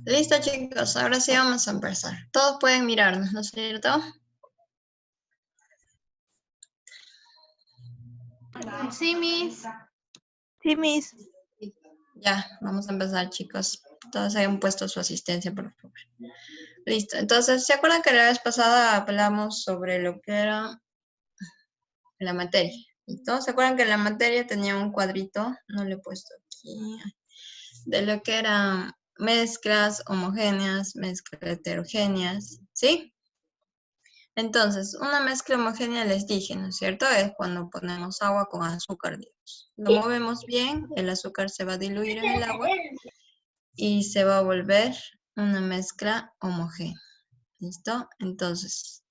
Listo, chicos, ahora sí vamos a empezar. Todos pueden mirarnos, ¿no es cierto? Sí, Miss. Sí, Miss. Ya, vamos a empezar, chicos. Todos hayan puesto su asistencia, por favor. Listo, entonces, ¿se acuerdan que la vez pasada hablamos sobre lo que era la materia? ¿Listo? ¿Se acuerdan que la materia tenía un cuadrito? No lo he puesto aquí. De lo que eran mezclas homogéneas, mezclas heterogéneas, ¿sí? Entonces, una mezcla homogénea les dije, ¿no es cierto? Es cuando ponemos agua con azúcar, digamos. Lo movemos bien, el azúcar se va a diluir en el agua y se va a volver una mezcla homogénea. ¿Listo? Entonces,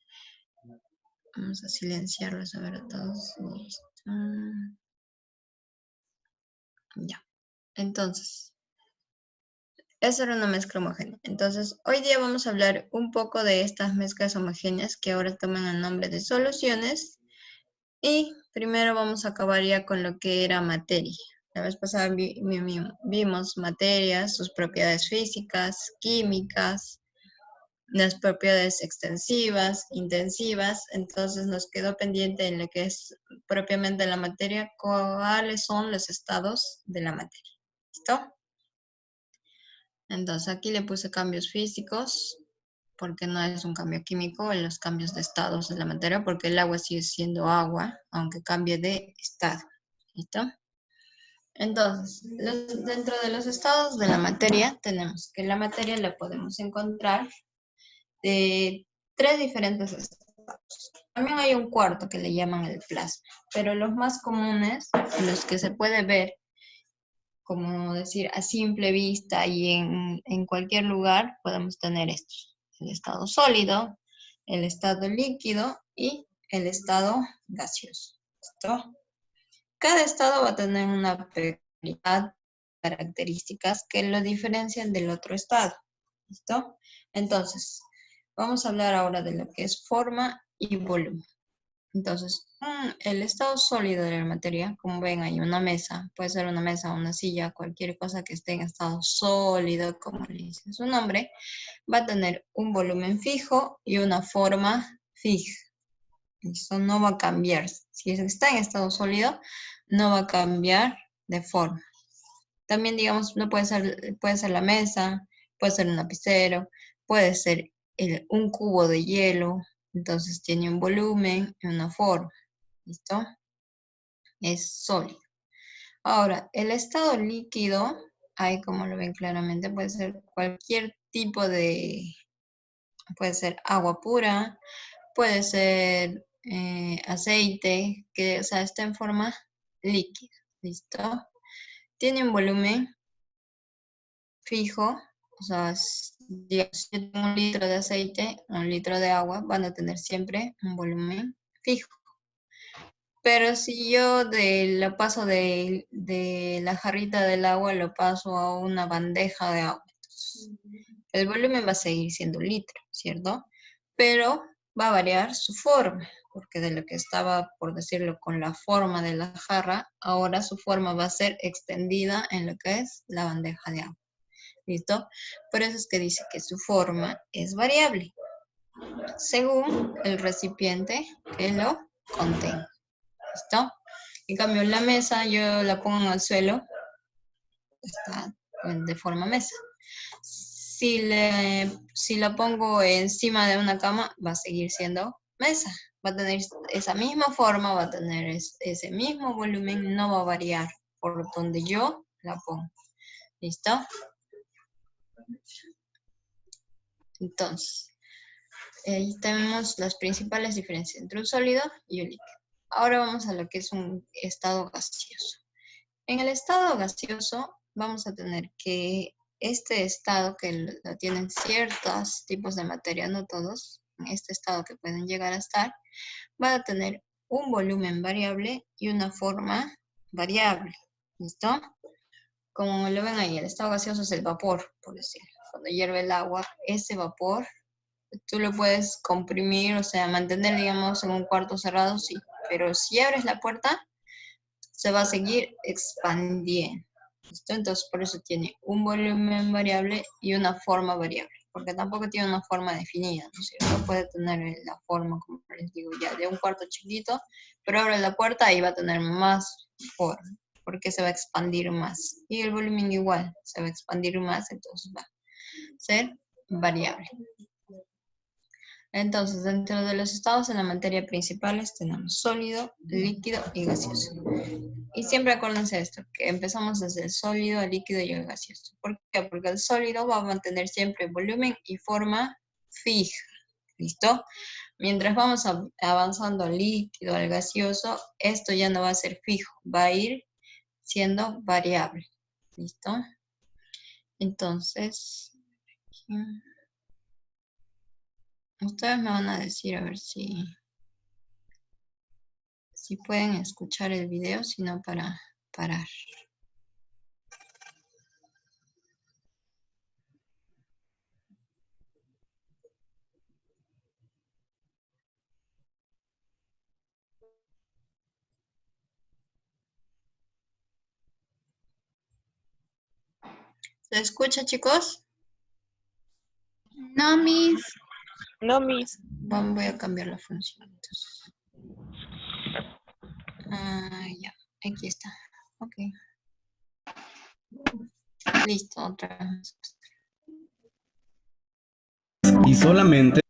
vamos a silenciarlos a ver a todos. Listo. Ya. Entonces, esa era una mezcla homogénea. Entonces, hoy día vamos a hablar un poco de estas mezclas homogéneas que ahora toman el nombre de soluciones. Y primero vamos a acabar ya con lo que era materia. La vez pasada vimos materias, sus propiedades físicas, químicas, las propiedades extensivas, intensivas. Entonces nos quedó pendiente en lo que es propiamente la materia, cuáles son los estados de la materia. ¿Listo? Entonces aquí le puse cambios físicos, porque no es un cambio químico, en los cambios de estados de la materia, porque el agua sigue siendo agua, aunque cambie de estado. ¿Listo? Entonces, dentro de los estados de la materia, tenemos que la materia la podemos encontrar de tres diferentes estados. También hay un cuarto que le llaman el plasma, pero los más comunes, los que se puede ver, como decir, a simple vista y en cualquier lugar, podemos tener estos. El estado sólido, el estado líquido y el estado gaseoso. ¿Listo? Cada estado va a tener una peculiaridad, características que lo diferencian del otro estado. ¿Listo? Entonces, vamos a hablar ahora de lo que es forma y volumen. Entonces, el estado sólido de la materia, como ven, hay una mesa, puede ser una mesa, una silla, cualquier cosa que esté en estado sólido, como le dice su nombre, va a tener un volumen fijo y una forma fija. Eso no va a cambiar. Si está en estado sólido, no va a cambiar de forma. También, digamos, no puede ser la mesa, puede ser un lapicero, puede ser un cubo de hielo. Entonces tiene un volumen y una forma. ¿Listo? Es sólido. Ahora, el estado líquido, ahí como lo ven claramente, puede ser cualquier tipo puede ser agua pura, puede ser aceite, que o sea, está en forma líquida. ¿Listo? Tiene un volumen fijo, o sea, digamos, si yo tengo 1 litro de aceite, 1 litro de agua, van a tener siempre un volumen fijo. Pero si yo lo paso de la jarrita del agua, lo paso a una bandeja de agua, entonces, el volumen va a seguir siendo 1 litro, ¿cierto? Pero va a variar su forma, porque de lo que estaba, por decirlo, con la forma de la jarra, ahora su forma va a ser extendida en lo que es la bandeja de agua. ¿Listo? Por eso es que dice que su forma es variable, según el recipiente que lo contenga. ¿Listo? En cambio, la mesa yo la pongo al suelo, está de forma mesa. Si la pongo encima de una cama, va a seguir siendo mesa. Va a tener esa misma forma, va a tener ese mismo volumen, no va a variar por donde yo la pongo. ¿Listo? Entonces, ahí tenemos las principales diferencias entre un sólido y un líquido. Ahora vamos a lo que es un estado gaseoso. En el estado gaseoso vamos a tener que este estado que lo tienen ciertos tipos de materia, no todos, en este estado que pueden llegar a estar, va a tener un volumen variable y una forma variable. ¿Listo? Como lo ven ahí, el estado gaseoso es el vapor, por decirlo. Cuando hierve el agua, ese vapor tú lo puedes comprimir, o sea, mantener, digamos, en un cuarto cerrado, sí. Pero si abres la puerta, se va a seguir expandiendo. ¿Listo? Entonces, por eso tiene un volumen variable y una forma variable, porque tampoco tiene una forma definida, ¿no es cierto? Puede tener la forma, como les digo, ya de un cuarto chiquito, pero abre la puerta y va a tener más forma, porque se va a expandir más. Y el volumen igual, se va a expandir más, entonces va a ser variable. Entonces, dentro de los estados en la materia principales tenemos sólido, líquido y gaseoso. Y siempre acuérdense de esto, que empezamos desde el sólido, el líquido y el gaseoso. ¿Por qué? Porque el sólido va a mantener siempre volumen y forma fija. ¿Listo? Mientras vamos avanzando al líquido, al gaseoso, esto ya no va a ser fijo, va a ir siendo variable. ¿Listo? Entonces, ustedes me van a decir a ver si pueden escuchar el video, si no para parar. ¿Se escucha, chicos? No, Miss. No, Miss. Voy a cambiar la función, entonces. Ya, aquí está. Ok. Listo, otra vez. Y solamente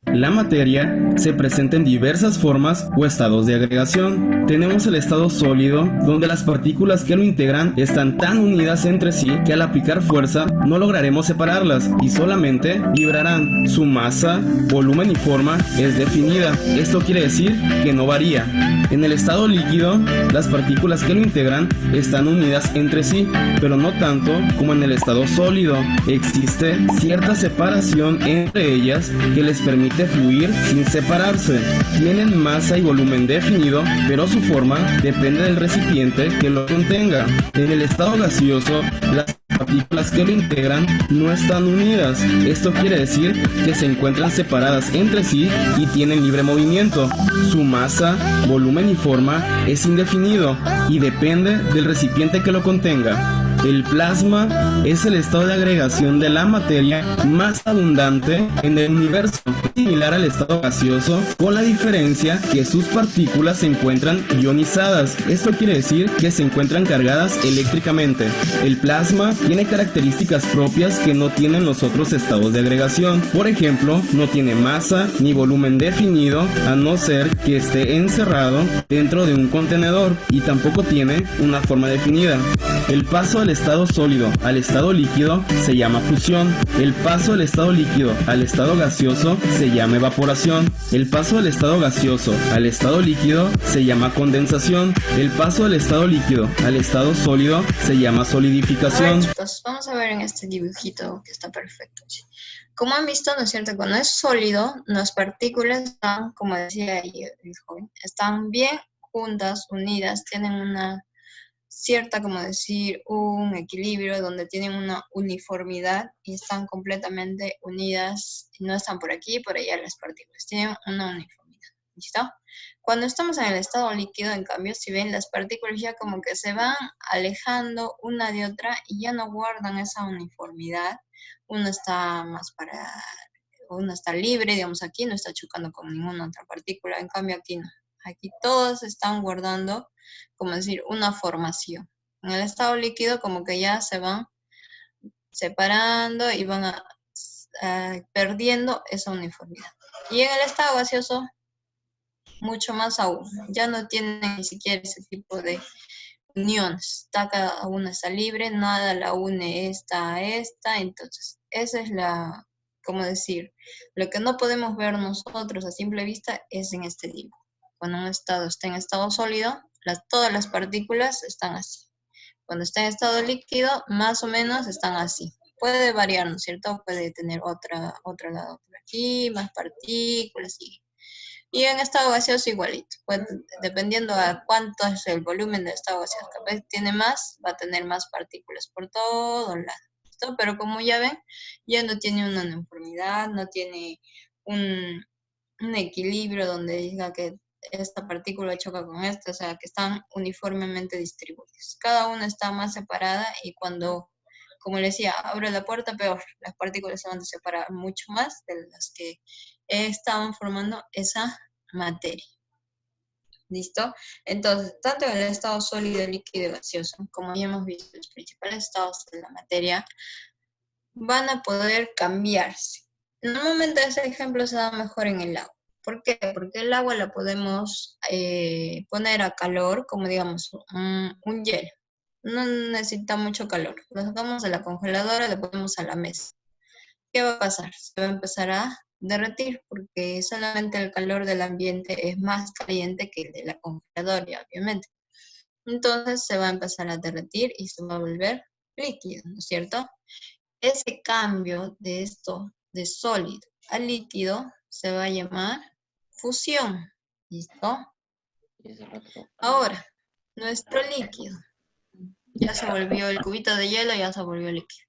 la materia se presenta en diversas formas o estados de agregación. Tenemos el estado sólido, donde las partículas que lo integran están tan unidas entre sí que al aplicar fuerza no lograremos separarlas y solamente vibrarán. Su masa, volumen y forma es definida. Esto quiere decir que no varía. En el estado líquido, las partículas que lo integran están unidas entre sí, pero no tanto como en el estado sólido. Existe cierta separación entre ellas que les permite fluir sin separarse. Tienen masa y volumen definido, pero su forma depende del recipiente que lo contenga. En el estado gaseoso, las partículas que lo integran no están unidas. Esto quiere decir que se encuentran separadas entre sí y tienen libre movimiento. Su masa, volumen y forma es indefinido y depende del recipiente que lo contenga. El plasma es el estado de agregación de la materia más abundante en el universo, similar al estado gaseoso, con la diferencia que sus partículas se encuentran ionizadas. Esto quiere decir que se encuentran cargadas eléctricamente. El plasma tiene características propias que no tienen los otros estados de agregación. Por ejemplo, no tiene masa ni volumen definido, a no ser que esté encerrado dentro de un contenedor, y tampoco tiene una forma definida. El paso del estado sólido al estado líquido se llama fusión. El paso del estado líquido al estado gaseoso se llama evaporación. El paso del estado gaseoso al estado líquido se llama condensación. El paso del estado líquido al estado sólido se llama solidificación. A ver, chicos, vamos a ver en este dibujito que está perfecto. Como han visto, ¿no es cierto? Cuando es sólido, las partículas están, como decía ahí el joven, están bien juntas, unidas, tienen una cierta, como decir, un equilibrio donde tienen una uniformidad y están completamente unidas, y no están por aquí y por allá las partículas, tienen una uniformidad. ¿Listo? Cuando estamos en el estado líquido, en cambio, si ven, las partículas ya como que se van alejando una de otra y ya no guardan esa uniformidad. Una está libre, digamos, aquí no está chocando con ninguna otra partícula, en cambio aquí no. Aquí todos están guardando, como decir, una formación. En el estado líquido como que ya se van separando y van perdiendo esa uniformidad. Y en el estado gaseoso, mucho más aún. Ya no tienen ni siquiera ese tipo de uniones. Cada una está libre, nada la une esta a esta. Entonces, esa es como decir, lo que no podemos ver nosotros a simple vista es en este dibujo. Cuando un estado está en estado sólido, todas las partículas están así. Cuando está en estado líquido, más o menos están así. Puede variar, ¿no es cierto? Puede tener otro lado por aquí, más partículas y en estado gaseoso igualito. Pues, dependiendo a cuánto es el volumen del estado gaseoso. Capaz tiene más, va a tener más partículas por todos lados. Pero como ya ven, ya no tiene una uniformidad, no tiene un equilibrio donde diga que esta partícula choca con esta, o sea, que están uniformemente distribuidos. Cada una está más separada y cuando, como les decía, abre la puerta, peor. Las partículas se van a separar mucho más de las que estaban formando esa materia. ¿Listo? Entonces, tanto en el estado sólido, líquido y gaseoso, como ya hemos visto, los principales estados de la materia van a poder cambiarse. Normalmente ese ejemplo se da mejor en el agua. ¿Por qué? Porque el agua la podemos poner a calor, como digamos un hielo. No necesita mucho calor. Lo sacamos de la congeladora, lo ponemos a la mesa. ¿Qué va a pasar? Se va a empezar a derretir porque solamente el calor del ambiente es más caliente que el de la congeladora, obviamente. Entonces se va a empezar a derretir y se va a volver líquido, ¿no es cierto? Ese cambio de esto, de sólido a líquido, se va a llamar fusión. ¿Listo? Ahora, nuestro líquido ya se volvió, el cubito de hielo ya se volvió líquido.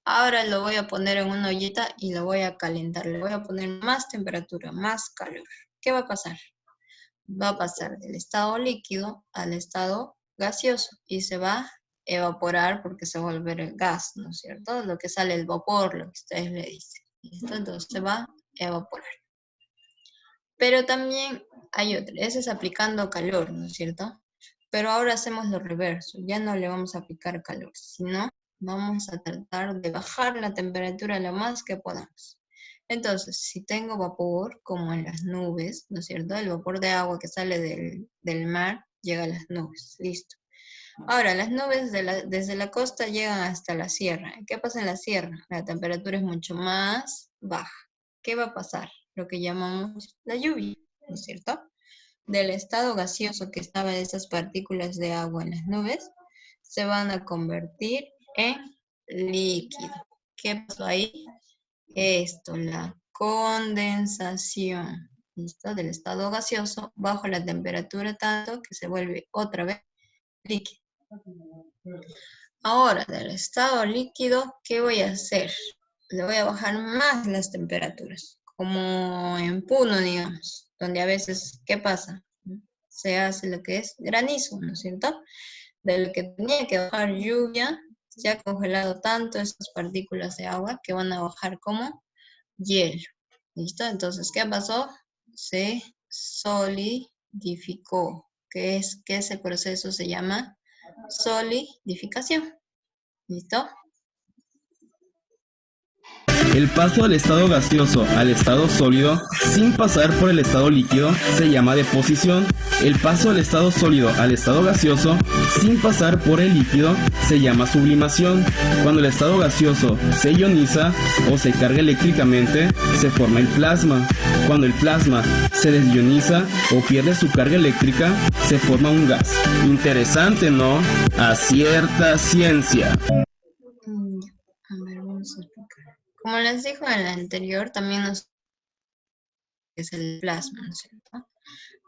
Ahora lo voy a poner en una ollita y lo voy a calentar. Le voy a poner más temperatura, más calor. ¿Qué va a pasar? Va a pasar del estado líquido al estado gaseoso y se va a evaporar porque se va a volver el gas, ¿no es cierto? Lo que sale el vapor, lo que ustedes le dicen. ¿Listo? Entonces se va a evaporar. Pero también hay otra, ese es aplicando calor, ¿no es cierto? Pero ahora hacemos lo reverso, ya no le vamos a aplicar calor, sino vamos a tratar de bajar la temperatura lo más que podamos. Entonces, si tengo vapor, como en las nubes, ¿no es cierto? El vapor de agua que sale del mar llega a las nubes, listo. Ahora, las nubes desde la costa llegan hasta la sierra. ¿Qué pasa en la sierra? La temperatura es mucho más baja. ¿Qué va a pasar? Lo que llamamos la lluvia, ¿no es cierto? Del estado gaseoso que estaban esas partículas de agua en las nubes, se van a convertir en líquido. ¿Qué pasó ahí? Esto, la condensación, ¿listo? Del estado gaseoso bajo la temperatura tanto que se vuelve otra vez líquido. Ahora, del estado líquido, ¿qué voy a hacer? Le voy a bajar más las temperaturas, como en Puno, digamos, donde a veces, ¿qué pasa? Se hace lo que es granizo, ¿no es cierto? De lo que tenía que bajar lluvia, se ha congelado tanto esas partículas de agua que van a bajar como hielo. ¿Listo? Entonces, ¿qué pasó? Se solidificó. Que ese proceso se llama solidificación. ¿Listo? El paso del estado gaseoso al estado sólido sin pasar por el estado líquido se llama deposición. El paso del estado sólido al estado gaseoso sin pasar por el líquido se llama sublimación. Cuando el estado gaseoso se ioniza o se carga eléctricamente, se forma el plasma. Cuando el plasma se desioniza o pierde su carga eléctrica, se forma un gas. Interesante, ¿no? A cierta ciencia. A ver, vamos a explicar. Como les dijo en el anterior, también es el plasma, ¿no es cierto?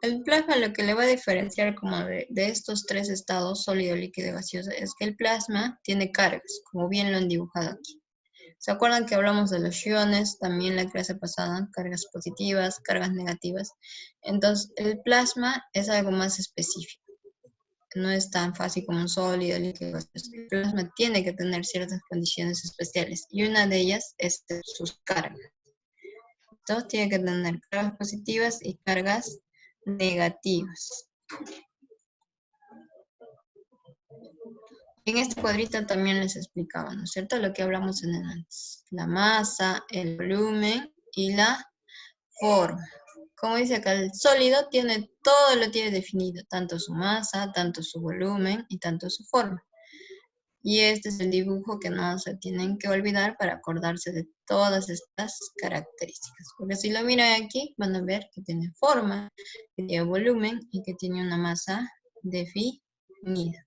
El plasma lo que le va a diferenciar como de estos tres estados, sólido, líquido y gaseoso, es que el plasma tiene cargas, como bien lo han dibujado aquí. ¿Se acuerdan que hablamos de los iones también la clase pasada? Cargas positivas, cargas negativas. Entonces, el plasma es algo más específico. No es tan fácil como un sólido, líquido, gaseoso. El plasma tiene que tener ciertas condiciones especiales y una de ellas es sus cargas. Entonces, tiene que tener cargas positivas y cargas negativas. En este cuadrito también les explicaba, ¿no es cierto? Lo que hablamos en el antes. La masa, el volumen y la forma. Como dice acá, el sólido todo lo tiene definido, tanto su masa, tanto su volumen y tanto su forma. Y este es el dibujo que no se tienen que olvidar para acordarse de todas estas características. Porque si lo miran aquí, van a ver que tiene forma, que tiene volumen y que tiene una masa definida.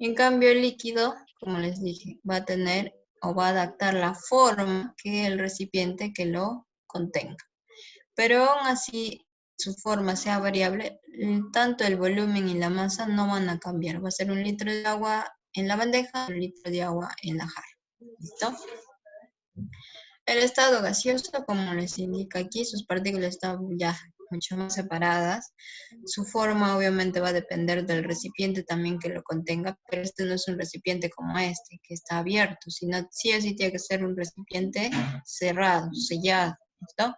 En cambio, el líquido, como les dije, va a tener o va a adaptar la forma que el recipiente que lo contenga. Pero aún así, su forma sea variable, tanto el volumen y la masa no van a cambiar. Va a ser 1 litro de agua en la bandeja, 1 litro de agua en la jarra. ¿Listo? El estado gaseoso, como les indica aquí, sus partículas están ya mucho más separadas. Su forma obviamente va a depender del recipiente también que lo contenga, pero este no es un recipiente como este, que está abierto, sino sí o sí tiene que ser un recipiente cerrado, sellado, ¿listo?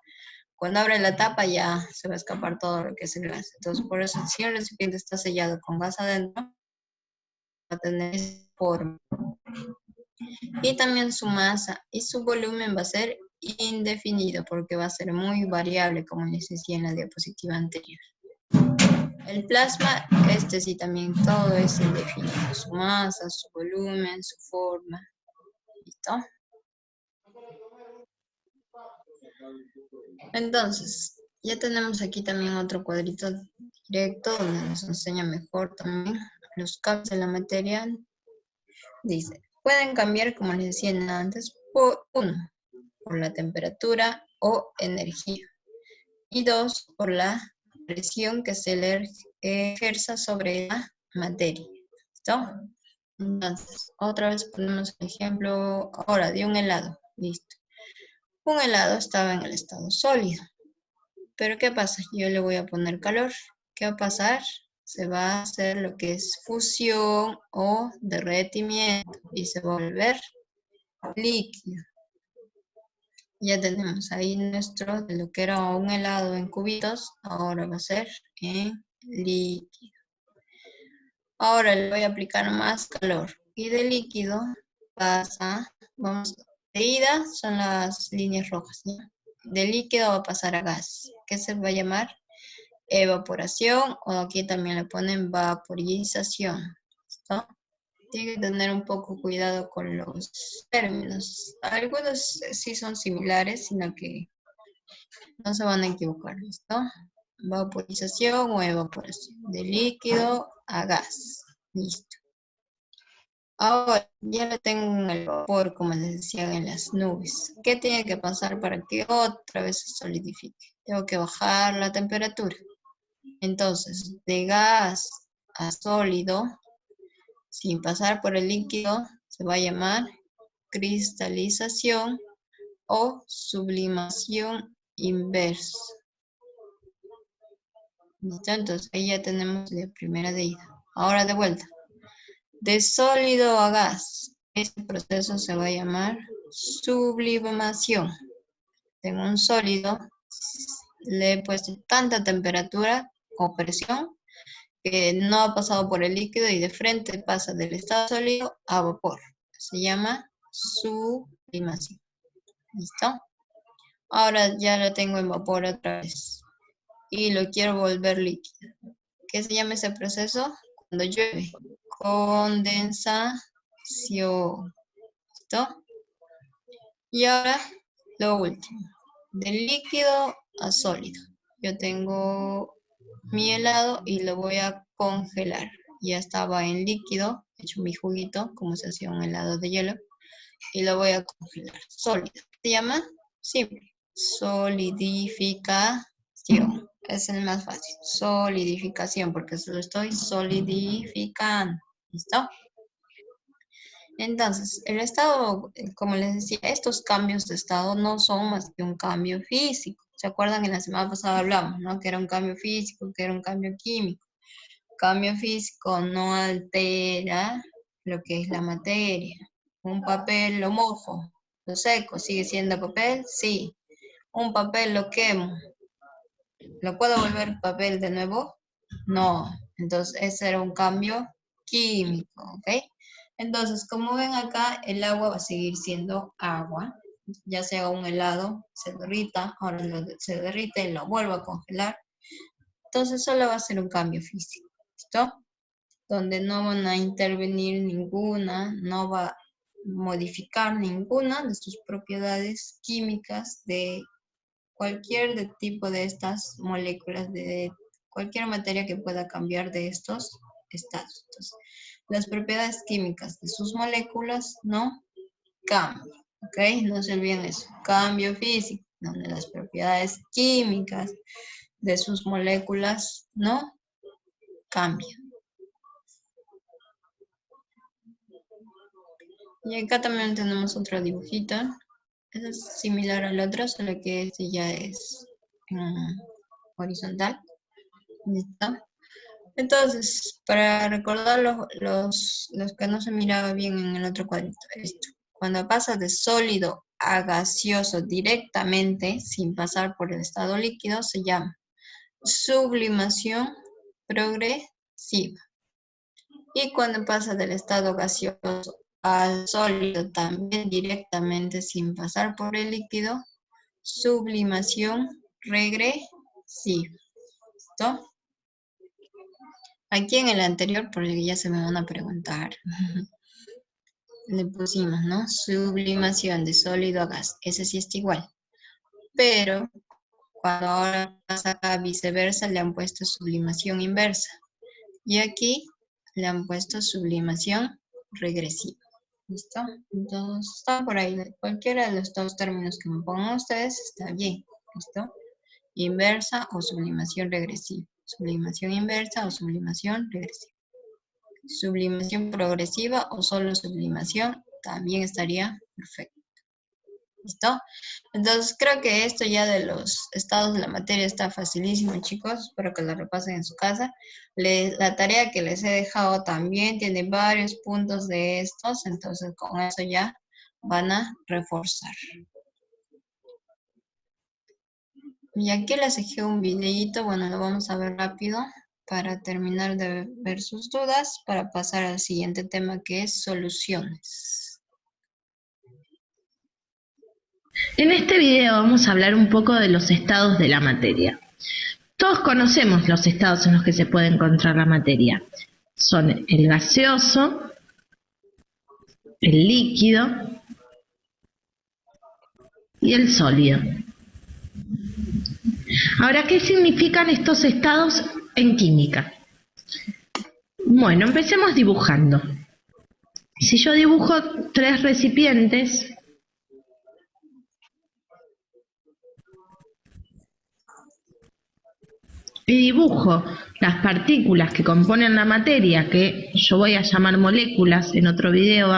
Cuando abre la tapa ya se va a escapar todo lo que es el gas. Entonces, por eso, si el recipiente está sellado con gas adentro, va a tener esa forma. Y también su masa y su volumen va a ser indefinido porque va a ser muy variable, como les decía en la diapositiva anterior. El plasma, este sí también todo es indefinido. Su masa, su volumen, su forma. ¿Listo? Entonces, ya tenemos aquí también otro cuadrito directo donde nos enseña mejor también los cambios de la materia. Dice, pueden cambiar, como les decía antes, por la temperatura o energía. Y 2, por la presión que se le ejerza sobre la materia. ¿Listo? Entonces, otra vez ponemos el ejemplo ahora de un helado. Listo. Un helado estaba en el estado sólido. Pero ¿qué pasa? Yo le voy a poner calor. ¿Qué va a pasar? Se va a hacer lo que es fusión o derretimiento y se va a volver líquido. Ya tenemos ahí nuestro, de lo que era un helado en cubitos, ahora va a ser en líquido. Ahora le voy a aplicar más calor. Y de líquido pasa, vamos, de ida son las líneas rojas, ¿ya? De líquido va a pasar a gas, que se va a llamar evaporación, o aquí también le ponen vaporización. ¿Listo? Tiene que tener un poco cuidado con los términos. Algunos sí son similares, sino que no se van a equivocar, ¿listo? Vaporización o evaporación. De líquido a gas. Listo. Ahora, ya lo tengo en el vapor, como les decía, en las nubes. ¿Qué tiene que pasar para que otra vez se solidifique? Tengo que bajar la temperatura. Entonces, de gas a sólido, sin pasar por el líquido, se va a llamar cristalización o sublimación inversa. ¿Listo? Entonces, ahí ya tenemos la primera de ida. Ahora de vuelta. De sólido a gas, este proceso se va a llamar sublimación. Tengo un sólido, le he puesto tanta temperatura o presión que no ha pasado por el líquido y de frente pasa del estado sólido a vapor. Se llama sublimación. ¿Listo? Ahora ya lo tengo en vapor otra vez y lo quiero volver líquido. ¿Qué se llama ese proceso? Cuando llueve. Condensación. ¿Listo? Y ahora lo último. Del líquido a sólido. Yo tengo mi helado y lo voy a congelar. Ya estaba en líquido, he hecho mi juguito, como se hacía un helado de hielo, y lo voy a congelar. Sólido. ¿Se llama? Simple. Solidificación. Es el más fácil. Solidificación, porque se lo estoy solidificando. ¿Listo? Entonces, el estado, como les decía, estos cambios de estado no son más que un cambio físico. ¿Se acuerdan? En la semana pasada hablamos, ¿no? Que era un cambio físico, que era un cambio químico. Cambio físico no altera lo que es la materia. Un papel lo mojo, lo seco, ¿sigue siendo papel? Sí. Un papel lo quemo. ¿Lo puedo volver papel de nuevo? No. Entonces, ese era un cambio químico, ¿ok? Entonces, como ven acá, el agua va a seguir siendo agua. Ya sea un helado, se derrita, ahora se derrite y lo vuelvo a congelar. Entonces, solo va a ser un cambio físico, ¿listo? Donde no van a intervenir ninguna, no va a modificar ninguna de sus propiedades químicas de cualquier tipo de estas moléculas, de cualquier materia que pueda cambiar de estos estados. Entonces, las propiedades químicas de sus moléculas no cambian, ¿ok? No se olviden eso. Cambio físico, donde las propiedades químicas de sus moléculas no cambian. Y acá también tenemos otro dibujito. Es similar al otro, solo que este ya es horizontal. ¿Listo? Entonces, para recordar los que no se miraba bien en el otro cuadrito, esto. Cuando pasa de sólido a gaseoso directamente, sin pasar por el estado líquido, se llama sublimación progresiva. Y cuando pasa del estado gaseoso al sólido también directamente sin pasar por el líquido, sublimación regresiva. ¿Listo? Aquí en el anterior, porque ya se me van a preguntar, le pusimos, ¿no? Sublimación de sólido a gas. Ese sí está igual. Pero cuando ahora pasa acá viceversa, le han puesto sublimación inversa. Y aquí le han puesto sublimación regresiva. ¿Listo? Entonces, está por ahí. Cualquiera de los dos términos que me pongan ustedes está bien. ¿Listo? Inversa o sublimación regresiva. Sublimación inversa o sublimación regresiva. Sublimación progresiva o solo sublimación también estaría perfecto. ¿Listo? Entonces creo que esto ya de los estados de la materia está facilísimo, chicos. Espero que lo repasen en su casa. La tarea que les he dejado también tiene varios puntos de estos, entonces con eso ya van a reforzar. Y aquí les dejé un videito, bueno, lo vamos a ver rápido para terminar de ver sus dudas, para pasar al siguiente tema que es soluciones. En este video vamos a hablar un poco de los estados de la materia. Todos conocemos los estados en los que se puede encontrar la materia. Son el gaseoso, el líquido y el sólido. Ahora, ¿qué significan estos estados en química? Bueno, empecemos dibujando. Si yo dibujo 3 recipientes, y dibujo las partículas que componen la materia, que yo voy a llamar moléculas, en otro video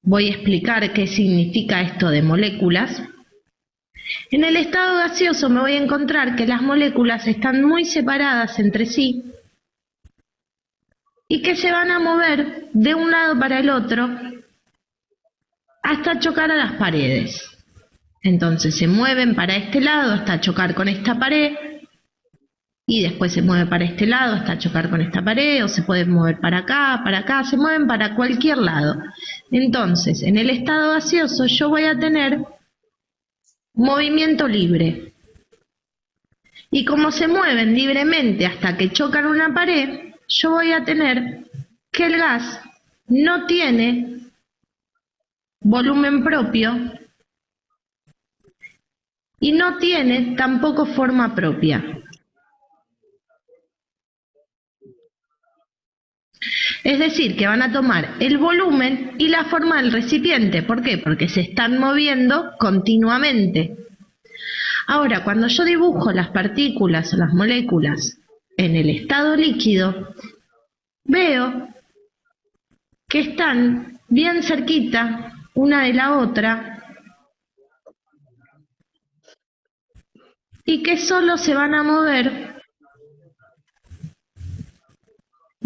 voy a explicar qué significa esto de moléculas. En el estado gaseoso me voy a encontrar que las moléculas están muy separadas entre sí y que se van a mover de un lado para el otro hasta chocar a las paredes. Entonces se mueven para este lado hasta chocar con esta pared, y después se mueve para este lado hasta chocar con esta pared, o se pueden mover para acá, se mueven para cualquier lado. Entonces, en el estado gaseoso yo voy a tener movimiento libre. Y como se mueven libremente hasta que chocan una pared, yo voy a tener que el gas no tiene volumen propio y no tiene tampoco forma propia. Es decir, que van a tomar el volumen y la forma del recipiente. ¿Por qué? Porque se están moviendo continuamente. Ahora, cuando yo dibujo las partículas o las moléculas en el estado líquido, veo que están bien cerquita una de la otra y que solo se van a mover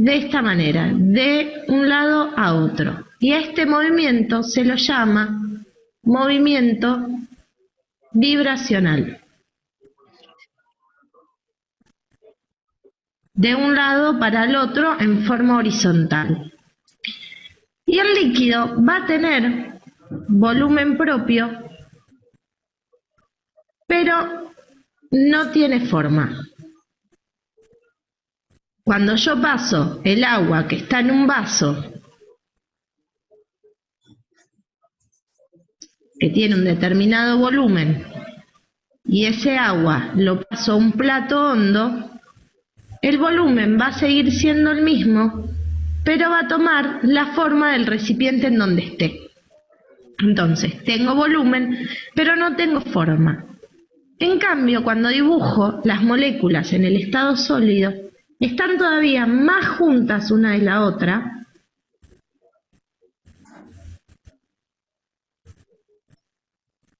de esta manera, de un lado a otro. Y a este movimiento se lo llama movimiento vibracional. De un lado para el otro en forma horizontal. Y el líquido va a tener volumen propio, pero no tiene forma. Cuando yo paso el agua que está en un vaso, que tiene un determinado volumen, y ese agua lo paso a un plato hondo, el volumen va a seguir siendo el mismo, pero va a tomar la forma del recipiente en donde esté. Entonces, tengo volumen, pero no tengo forma. En cambio, cuando dibujo las moléculas en el estado sólido, están todavía más juntas una de la otra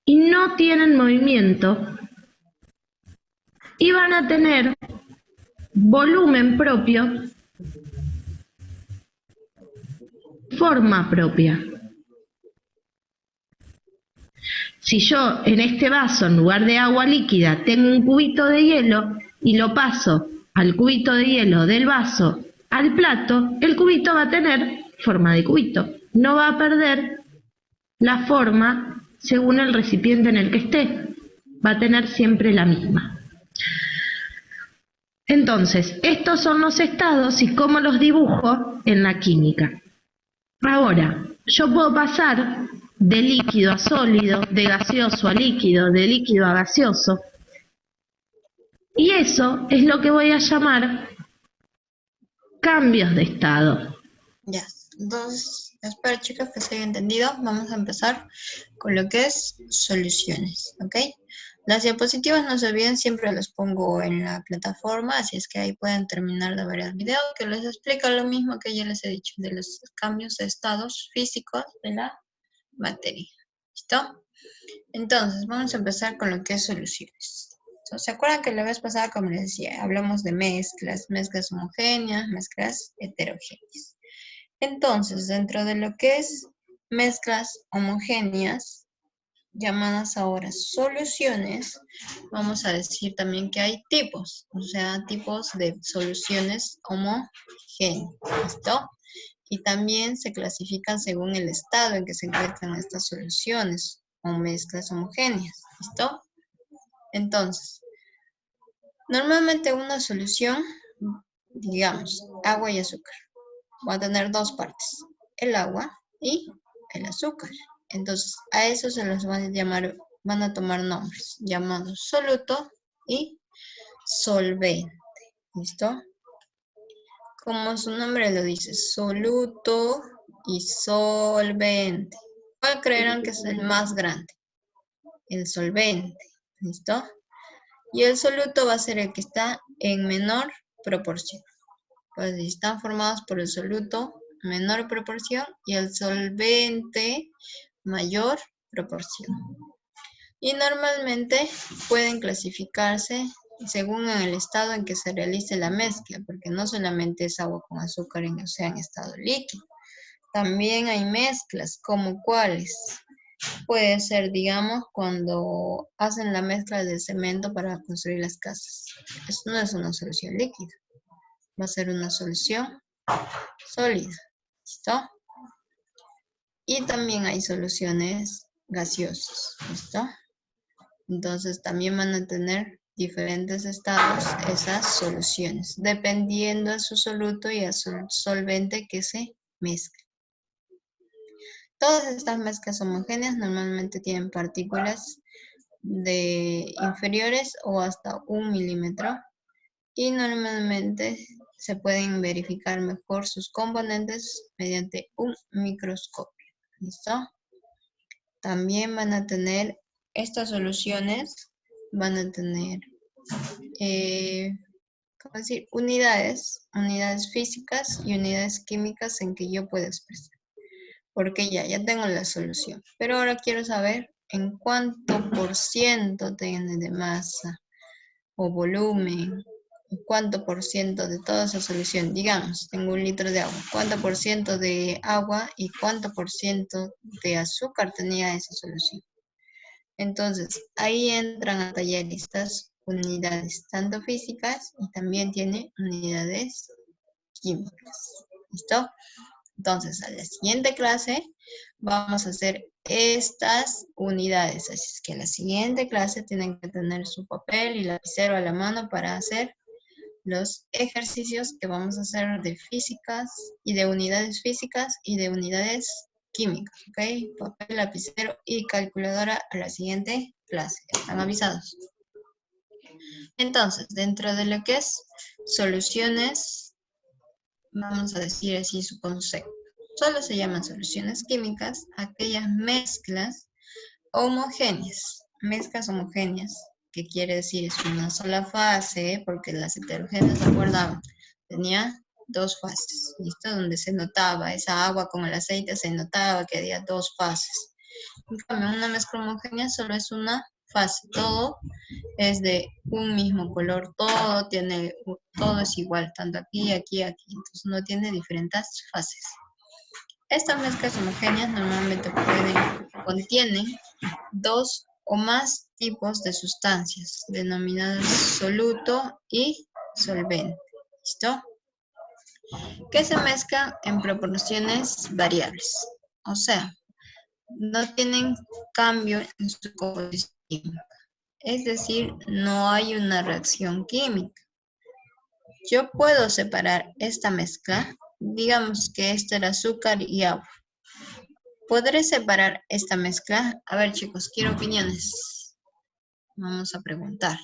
y no tienen movimiento y van a tener volumen propio, forma propia. Si yo en este vaso, en lugar de agua líquida, tengo un cubito de hielo y lo paso al cubito de hielo del vaso al plato, el cubito va a tener forma de cubito. No va a perder la forma según el recipiente en el que esté. Va a tener siempre la misma. Entonces, estos son los estados y cómo los dibujo en la química. Ahora, yo puedo pasar de líquido a sólido, de gaseoso a líquido, de líquido a gaseoso. Y eso es lo que voy a llamar cambios de estado. Ya, entonces, espero chicos que se haya entendido. Vamos a empezar con lo que es soluciones, ¿ok? Las diapositivas no se olviden, siempre las pongo en la plataforma, así es que ahí pueden terminar de ver el video que les explica lo mismo que ya les he dicho de los cambios de estados físicos de la materia. ¿Listo? Entonces, vamos a empezar con lo que es soluciones. ¿Se acuerdan que la vez pasada, como les decía, hablamos de mezclas homogéneas, mezclas heterogéneas? Entonces, dentro de lo que es mezclas homogéneas, llamadas ahora soluciones, vamos a decir también que hay tipos, o sea, tipos de soluciones homogéneas, ¿listo? Y también se clasifican según el estado en que se encuentran estas soluciones o mezclas homogéneas, ¿listo? Entonces, normalmente una solución, digamos, agua y azúcar, va a tener dos partes, el agua y el azúcar. Entonces, a eso se los van a llamar, van a tomar nombres, llamados soluto y solvente, ¿listo? Como su nombre lo dice, soluto y solvente. ¿Cuál creerán que es el más grande? El solvente, ¿listo? Y el soluto va a ser el que está en menor proporción. Pues están formados por el soluto, menor proporción, y el solvente, mayor proporción. Y normalmente pueden clasificarse según el estado en que se realice la mezcla, porque no solamente es agua con azúcar en estado líquido. También hay mezclas, como cuáles. Puede ser, digamos, cuando hacen la mezcla de cemento para construir las casas. Eso no es una solución líquida. Va a ser una solución sólida. ¿Listo? Y también hay soluciones gaseosas. ¿Listo? Entonces también van a tener diferentes estados esas soluciones, dependiendo de su soluto y a su solvente que se mezcle. Todas estas mezclas homogéneas normalmente tienen partículas de inferiores o hasta 1 milímetro y normalmente se pueden verificar mejor sus componentes mediante un microscopio. ¿Listo? También van a tener estas soluciones, van a tener ¿cómo decir? Unidades físicas y unidades químicas en que yo puedo expresar. Porque ya tengo la solución. Pero ahora quiero saber en cuánto por ciento tiene de masa o volumen, cuánto por ciento de toda esa solución. Digamos, tengo 1 litro de agua. ¿Cuánto por ciento de agua y cuánto por ciento de azúcar tenía esa solución? Entonces, ahí entran a tallar estas unidades, tanto físicas y también tiene unidades químicas. ¿Listo? Entonces, a la siguiente clase vamos a hacer estas unidades. Así es que a la siguiente clase tienen que tener su papel y lapicero a la mano para hacer los ejercicios que vamos a hacer de físicas y de unidades físicas y de unidades químicas. ¿Ok? Papel, lapicero y calculadora a la siguiente clase. ¿Están avisados? Entonces, dentro de lo que es soluciones, vamos a decir así su concepto. Solo se llaman soluciones químicas aquellas mezclas homogéneas. Mezclas homogéneas, que quiere decir es una sola fase, porque las heterogéneas, ¿se acuerdan? Tenía 2 fases, ¿listo? Donde se notaba esa agua con el aceite, se notaba que había 2 fases. En cambio, una mezcla homogénea solo es una fase, todo es de un mismo color, todo es igual, tanto aquí, aquí, aquí, entonces no tiene diferentes fases. Estas mezclas homogéneas normalmente contienen dos o más tipos de sustancias, denominadas soluto y solvente. ¿Listo? Que se mezclan en proporciones variables. O sea, no tienen cambio en su composición química. Es decir, no hay una reacción química. Yo puedo separar esta mezcla. Digamos que este era azúcar y agua. ¿Podré separar esta mezcla? A ver, chicos, quiero opiniones. Vamos a preguntar.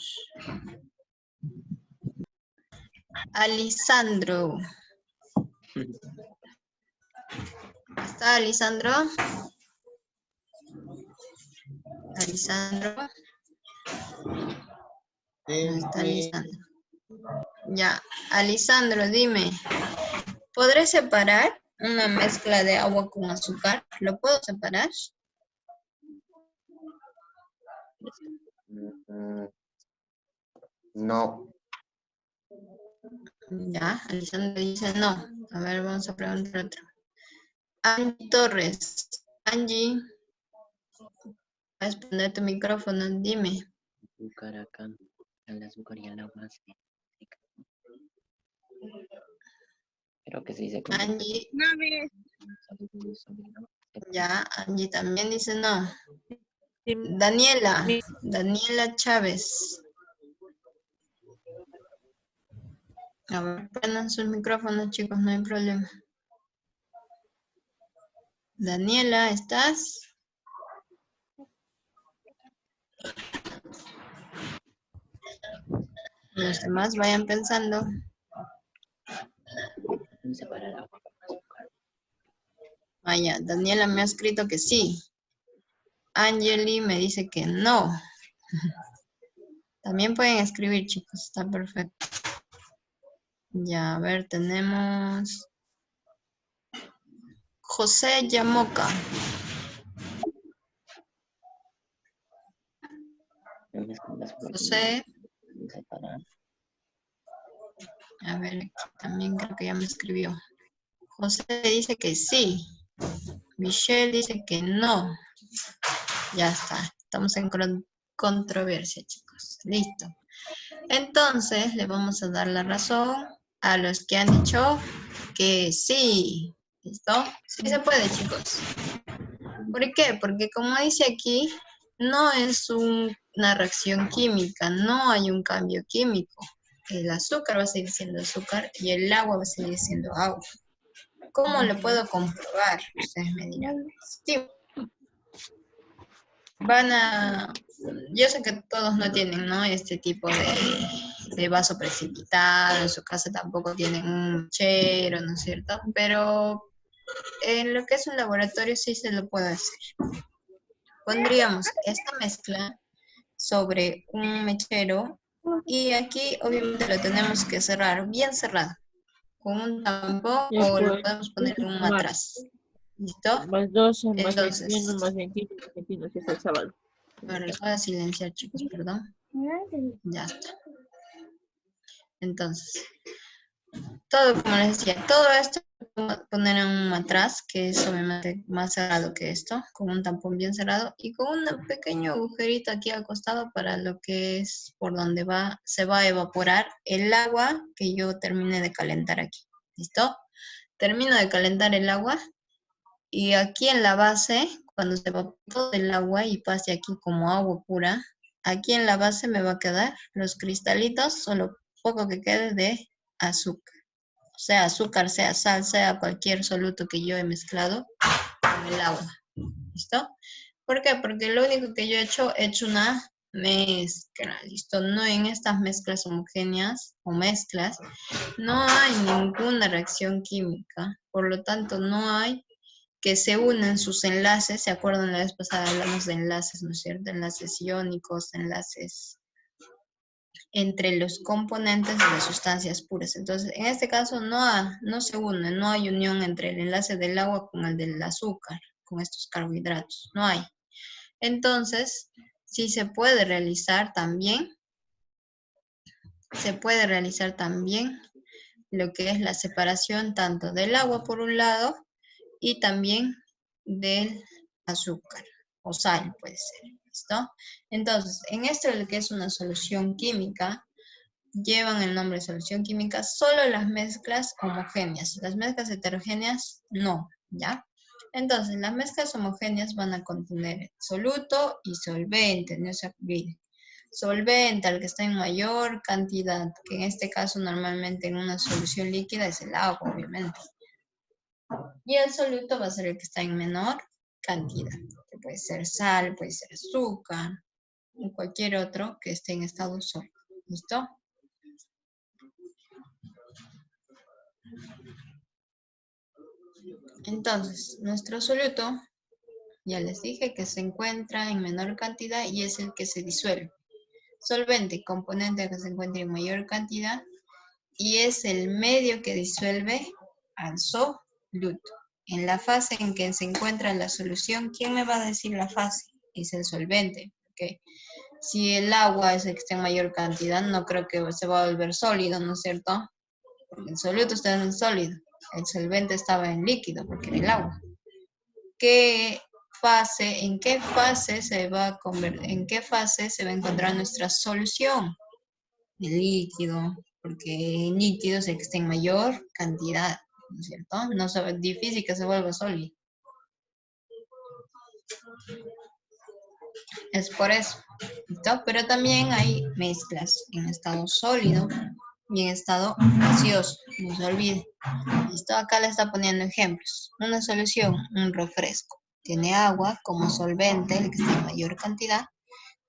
Alisandro. ¿Está Alisandro? ¿Alisandro? No está Alisandro. Ya, Alisandro, dime. ¿Podré separar una mezcla de agua con azúcar? ¿Lo puedo separar? No. Ya, Alisandro dice no. A ver, vamos a preguntar otro. Angie Torres. Angie, puedes poner tu micrófono, dime. Azúcar acá. El azúcar y el agua. Pero que sí se Angie. Ya, Angie también dice no. Daniela. Daniela Chávez. A ver, prendan sus micrófonos, chicos, no hay problema. Daniela, ¿estás? Los demás vayan pensando. Separar agua con azúcar. Vaya, Daniela me ha escrito que sí. Angeli me dice que no. También pueden escribir, chicos, está perfecto. Ya, a ver, tenemos José Yamoca. José. A ver, aquí también creo que ya me escribió. José dice que sí. Michelle dice que no. Ya está. Estamos en controversia, chicos. Listo. Entonces, le vamos a dar la razón a los que han dicho que sí. ¿Listo? Sí se puede, chicos. ¿Por qué? Porque como dice aquí, no es una reacción química, no hay un cambio químico. El azúcar va a seguir siendo azúcar y el agua va a seguir siendo agua. ¿Cómo lo puedo comprobar? Ustedes me dirán. Sí. Yo sé que todos no tienen, ¿no? Este tipo de vaso precipitado, en su casa tampoco tienen un mechero, ¿no es cierto? Pero en lo que es un laboratorio sí se lo puede hacer. Pondríamos esta mezcla sobre un mechero y aquí obviamente lo tenemos que cerrar, bien cerrado, con un tampón o lo podemos poner en un matraz. ¿Listo? Más 12, más Entonces, 21, más 21, más 21, si es el sábado. Bueno, los voy a silenciar, chicos, perdón. Ya está. Entonces, todo, como les decía, todo esto lo voy a poner en un matraz, que es obviamente más cerrado que esto, con un tampón bien cerrado y con un pequeño agujerito aquí al costado para lo que es por donde se va a evaporar el agua que yo termine de calentar aquí. ¿Listo? Termino de calentar el agua y aquí en la base, cuando se evapore todo el agua y pase aquí como agua pura, aquí en la base me va a quedar los cristalitos o lo poco que quede de azúcar. O sea, azúcar, sea sal, sea cualquier soluto que yo he mezclado con el agua. ¿Listo? ¿Por qué? Porque lo único que yo he hecho una mezcla. ¿Listo? No en estas mezclas homogéneas o mezclas, no hay ninguna reacción química. Por lo tanto, no hay que se unen sus enlaces. ¿Se acuerdan? La vez pasada hablamos de enlaces, ¿no es cierto? Enlaces iónicos, enlaces entre los componentes de las sustancias puras. Entonces, en este caso no se une, no hay unión entre el enlace del agua con el del azúcar, con estos carbohidratos, no hay. Entonces, sí se puede realizar también. Se puede realizar también lo que es la separación tanto del agua por un lado y también del azúcar o sal puede ser, ¿listo? Entonces, en esto lo que es una solución química, llevan el nombre de solución química solo las mezclas homogéneas. Las mezclas heterogéneas no, ¿ya? Entonces, las mezclas homogéneas van a contener soluto y solvente, no se olviden. Solvente, al que está en mayor cantidad, que en este caso normalmente en una solución líquida es el agua, obviamente. Y el soluto va a ser el que está en menor cantidad, que puede ser sal, puede ser azúcar, o cualquier otro que esté en estado sólido. ¿Listo? Entonces, nuestro soluto, ya les dije que se encuentra en menor cantidad y es el que se disuelve. Solvente, componente que se encuentra en mayor cantidad y es el medio que disuelve al soluto. En la fase en que se encuentra la solución, ¿quién me va a decir la fase? Es el solvente. ¿Okay? Si el agua es el que está en mayor cantidad, no creo que se va a volver sólido, ¿no es cierto? Porque el soluto está en sólido. El solvente estaba en líquido, porque era el agua. ¿En qué fase se va a encontrar nuestra solución? El líquido, porque el líquido es el que está en mayor cantidad, ¿no es cierto? No es difícil que se vuelva sólido. Es por eso, ¿listo? Pero también hay mezclas en estado sólido y en estado gaseoso, no se olvide. ¿Listo? Acá le está poniendo ejemplos. Una solución, un refresco. Tiene agua como solvente, el que está en mayor cantidad,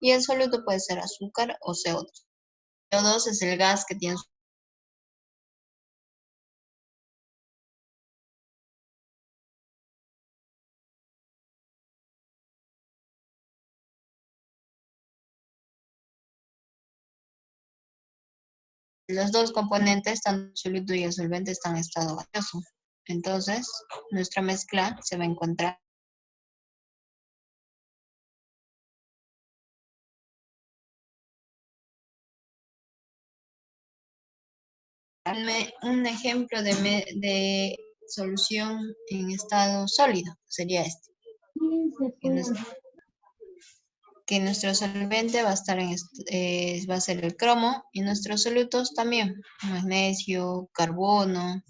y el soluto puede ser azúcar o CO2. CO2 es el gas que tiene los dos componentes, tanto el soluto y el solvente, están en estado gaseoso. Entonces, nuestra mezcla se va a encontrar. Un ejemplo de solución en estado sólido sería este. Que nuestro solvente va a estar va a ser el cromo y nuestros solutos también, magnesio, carbono,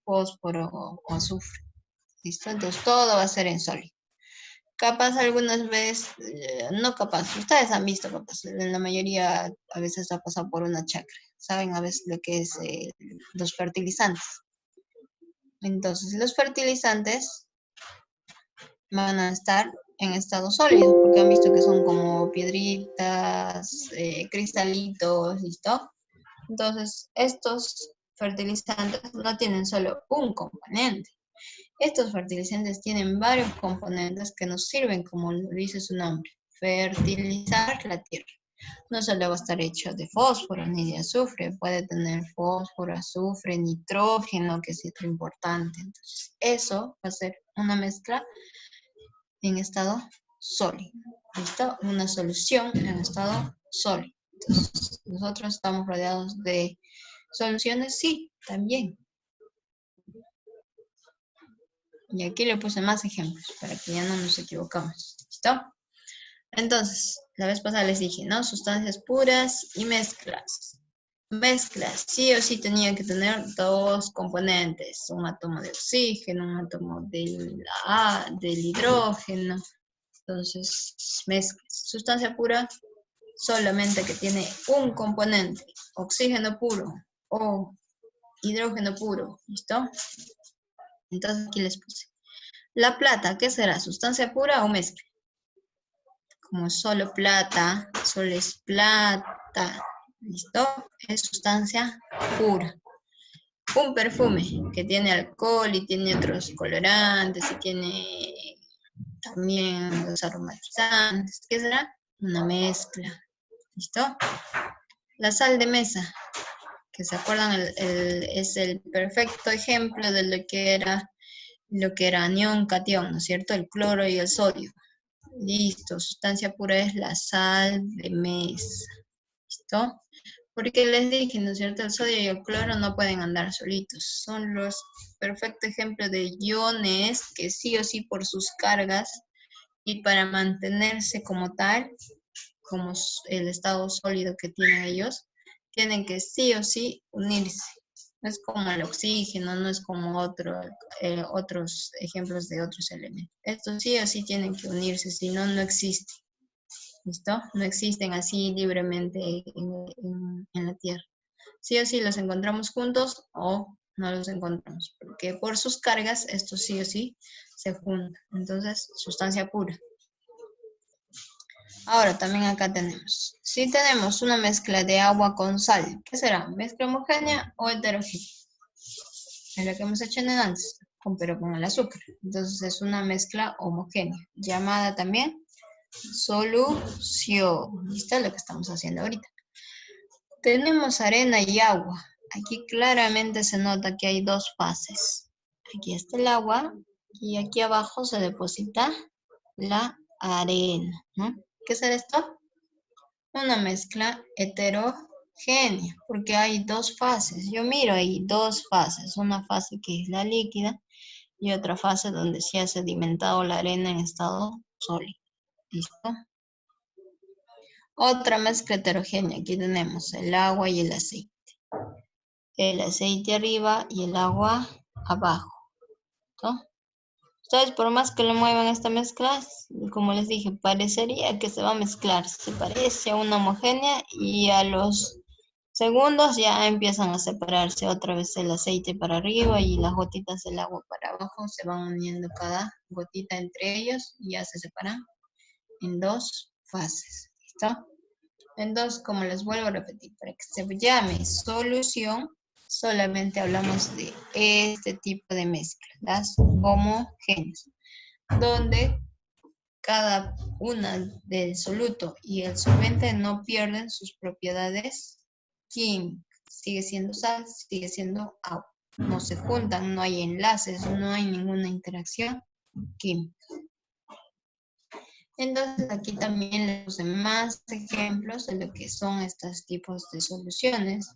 fósforo o azufre. ¿Listo? Entonces todo va a ser en sólido. Capaz algunas veces, no capaz, ustedes han visto capaz, la mayoría a veces ha pasado por una chacra. Saben a veces lo que es los fertilizantes. Entonces los fertilizantes van a estar en estado sólido, porque han visto que son como piedritas, cristalitos, ¿listo? Entonces, estos fertilizantes no tienen solo un componente. Estos fertilizantes tienen varios componentes que nos sirven, como dice su nombre, fertilizar la tierra. No solo va a estar hecho de fósforo ni de azufre, puede tener fósforo, azufre, nitrógeno, que es otro importante. Entonces, eso va a ser una mezcla en estado sólido. ¿Listo? Una solución en estado sólido. Entonces, nosotros estamos rodeados de soluciones, sí, también. Y aquí le puse más ejemplos para que ya no nos equivocamos. ¿Listo? Entonces, la vez pasada les dije, ¿no? Sustancias puras y mezclas. Mezclas, sí o sí tenían que tener dos componentes. Un átomo de oxígeno, un átomo del hidrógeno. Entonces, mezclas. Sustancia pura, solamente que tiene un componente. Oxígeno puro o hidrógeno puro. ¿Listo? Entonces aquí les puse. La plata, ¿qué será? ¿Sustancia pura o mezcla? Como solo plata, solo es plata. ¿Listo? Es sustancia pura. Un perfume que tiene alcohol y tiene otros colorantes y tiene también los aromatizantes. ¿Qué será? Una mezcla. ¿Listo? La sal de mesa, que se acuerdan, es el perfecto ejemplo de lo que era anión, catión, ¿no es cierto? El cloro y el sodio. Listo, sustancia pura es la sal de mesa. ¿Listo? Porque les dije, ¿no es cierto? El sodio y el cloro no pueden andar solitos. Son los perfectos ejemplos de iones que sí o sí por sus cargas y para mantenerse como tal, como el estado sólido que tienen ellos, tienen que sí o sí unirse. No es como el oxígeno, no es como otros ejemplos de otros elementos. Estos sí o sí tienen que unirse, si no, no existen. ¿Listo? No existen así libremente en la Tierra. Sí o sí los encontramos juntos o no los encontramos, porque por sus cargas estos sí o sí se juntan. Entonces, sustancia pura. Ahora también acá tenemos, si tenemos una mezcla de agua con sal, ¿qué será? ¿Mezcla homogénea o heterogénea? Es lo que hemos hecho en el antes, pero con el azúcar. Entonces es una mezcla homogénea, llamada también solución. ¿Listo? Lo que estamos haciendo ahorita. Tenemos arena y agua. Aquí claramente se nota que hay dos fases. Aquí está el agua y aquí abajo se deposita la arena, ¿no? ¿Qué será esto? Una mezcla heterogénea, porque hay dos fases. Yo miro ahí dos fases. Una fase que es la líquida y otra fase donde se ha sedimentado la arena en estado sólido. ¿Listo? Otra mezcla heterogénea. Aquí tenemos el agua y el aceite. El aceite arriba y el agua abajo. ¿No? Ustedes por más que lo muevan esta mezcla, como les dije, parecería que se va a mezclar. Se parece a una homogénea y a los segundos ya empiezan a separarse otra vez el aceite para arriba y las gotitas del agua para abajo. Se van uniendo cada gotita entre ellos y ya se separan en dos fases. ¿Listo? Entonces, como les vuelvo a repetir, para que se llame solución, solamente hablamos de este tipo de mezclas, las homogéneas, donde cada una del soluto y el solvente no pierden sus propiedades químicas. Sigue siendo sal, sigue siendo agua. No se juntan, no hay enlaces, no hay ninguna interacción química. Entonces aquí también les puse más ejemplos de lo que son estos tipos de soluciones,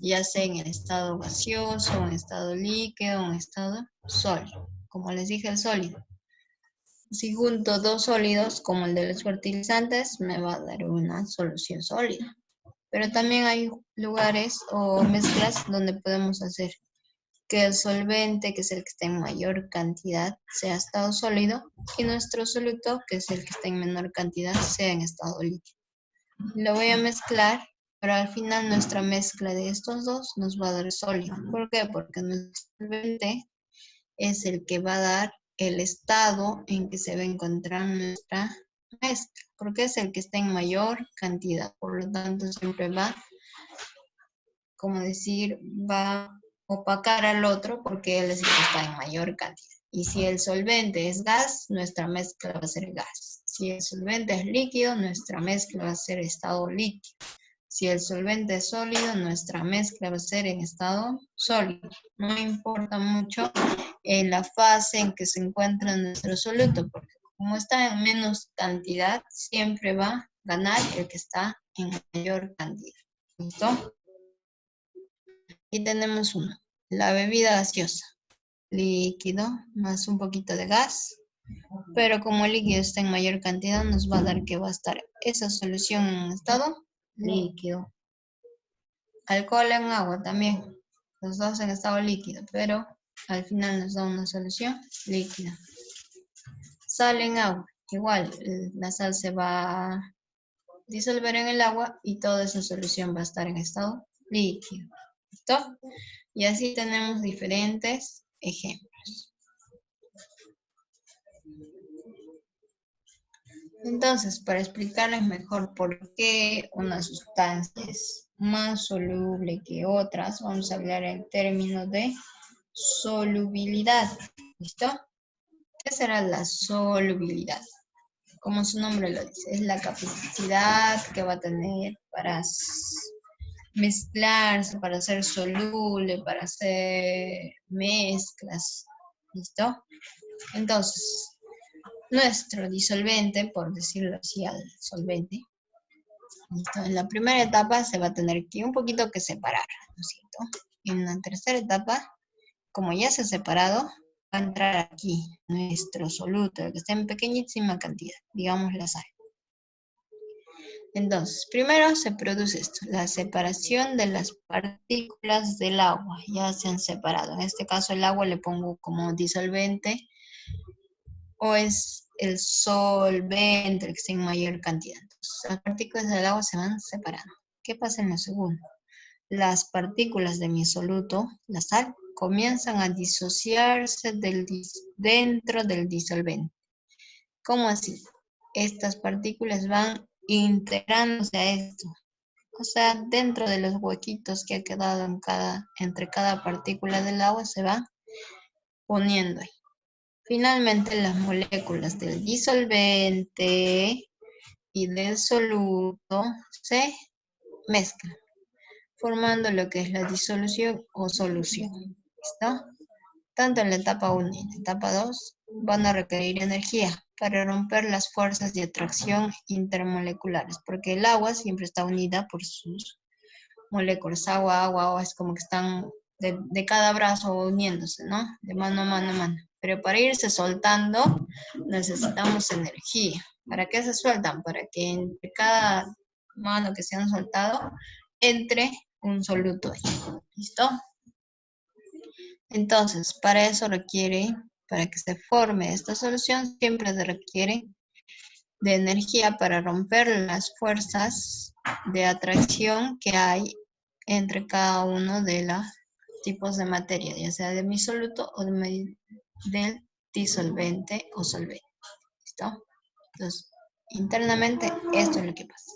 ya sea en el estado gaseoso, en estado líquido, en estado sólido. Como les dije, el sólido. Si junto dos sólidos, como el de los fertilizantes, me va a dar una solución sólida. Pero también hay lugares o mezclas donde podemos hacer que el solvente, que es el que está en mayor cantidad, sea estado sólido, y nuestro soluto, que es el que está en menor cantidad, sea en estado líquido. Lo voy a mezclar, pero al final nuestra mezcla de estos dos nos va a dar sólido. ¿Por qué? Porque nuestro solvente es el que va a dar el estado en que se va a encontrar nuestra mezcla, porque es el que está en mayor cantidad. Por lo tanto, siempre va, como decir, va a opacar al otro porque él es el que está en mayor cantidad. Y si el solvente es gas, nuestra mezcla va a ser gas. Si el solvente es líquido, nuestra mezcla va a ser estado líquido. Si el solvente es sólido, nuestra mezcla va a ser en estado sólido. No importa mucho en la fase en que se encuentra nuestro soluto, porque como está en menos cantidad, siempre va a ganar el que está en mayor cantidad. ¿Listo? Aquí tenemos uno, la bebida gaseosa. Líquido más un poquito de gas, pero como el líquido está en mayor cantidad, nos va a dar que va a estar esa solución en estado líquido. Alcohol en agua también, los dos en estado líquido, pero al final nos da una solución líquida. Sal en agua, igual, la sal se va a disolver en el agua y toda esa solución va a estar en estado líquido. ¿Listo? Y así tenemos diferentes ejemplos. Entonces, para explicarles mejor por qué una sustancia es más soluble que otras, vamos a hablar en términos de solubilidad. ¿Listo? ¿Qué será la solubilidad? Como su nombre lo dice, es la capacidad que va a tener para mezclarse, para ser soluble, para hacer mezclas. ¿Listo? Entonces, nuestro disolvente, por decirlo así, al solvente. ¿Listo? En la primera etapa se va a tener que un poquito que separar, ¿no es cierto? En la tercera etapa, como ya se ha separado, va a entrar aquí nuestro soluto, que está en pequeñísima cantidad, digamos la sal. Entonces, primero se produce esto, la separación de las partículas del agua, ya se han separado. En este caso el agua le pongo como disolvente, o es el solvente el que está en mayor cantidad. Entonces, las partículas del agua se van separando. ¿Qué pasa en lo segundo? Las partículas de mi soluto, la sal, comienzan a disociarse dentro del disolvente. ¿Cómo así? Estas partículas van integrándose a esto. O sea, dentro de los huequitos que ha quedado entre cada partícula del agua se va poniendo ahí. Finalmente, las moléculas del disolvente y del soluto se mezclan, formando lo que es la disolución o solución. ¿Listo? Tanto en la etapa 1 y en la etapa 2 van a requerir energía para romper las fuerzas de atracción intermoleculares, porque el agua siempre está unida por sus moléculas. Agua, es como que están de cada brazo uniéndose, ¿no? De mano a mano a mano. Pero para irse soltando necesitamos energía. ¿Para qué se sueltan? Para que entre cada mano que se han soltado entre un soluto ahí. ¿Listo? Entonces, para eso para que se forme esta solución, siempre se requiere de energía para romper las fuerzas de atracción que hay entre cada uno de los tipos de materia, ya sea de mi soluto o del disolvente o solvente. ¿Listo? Entonces, internamente esto es lo que pasa.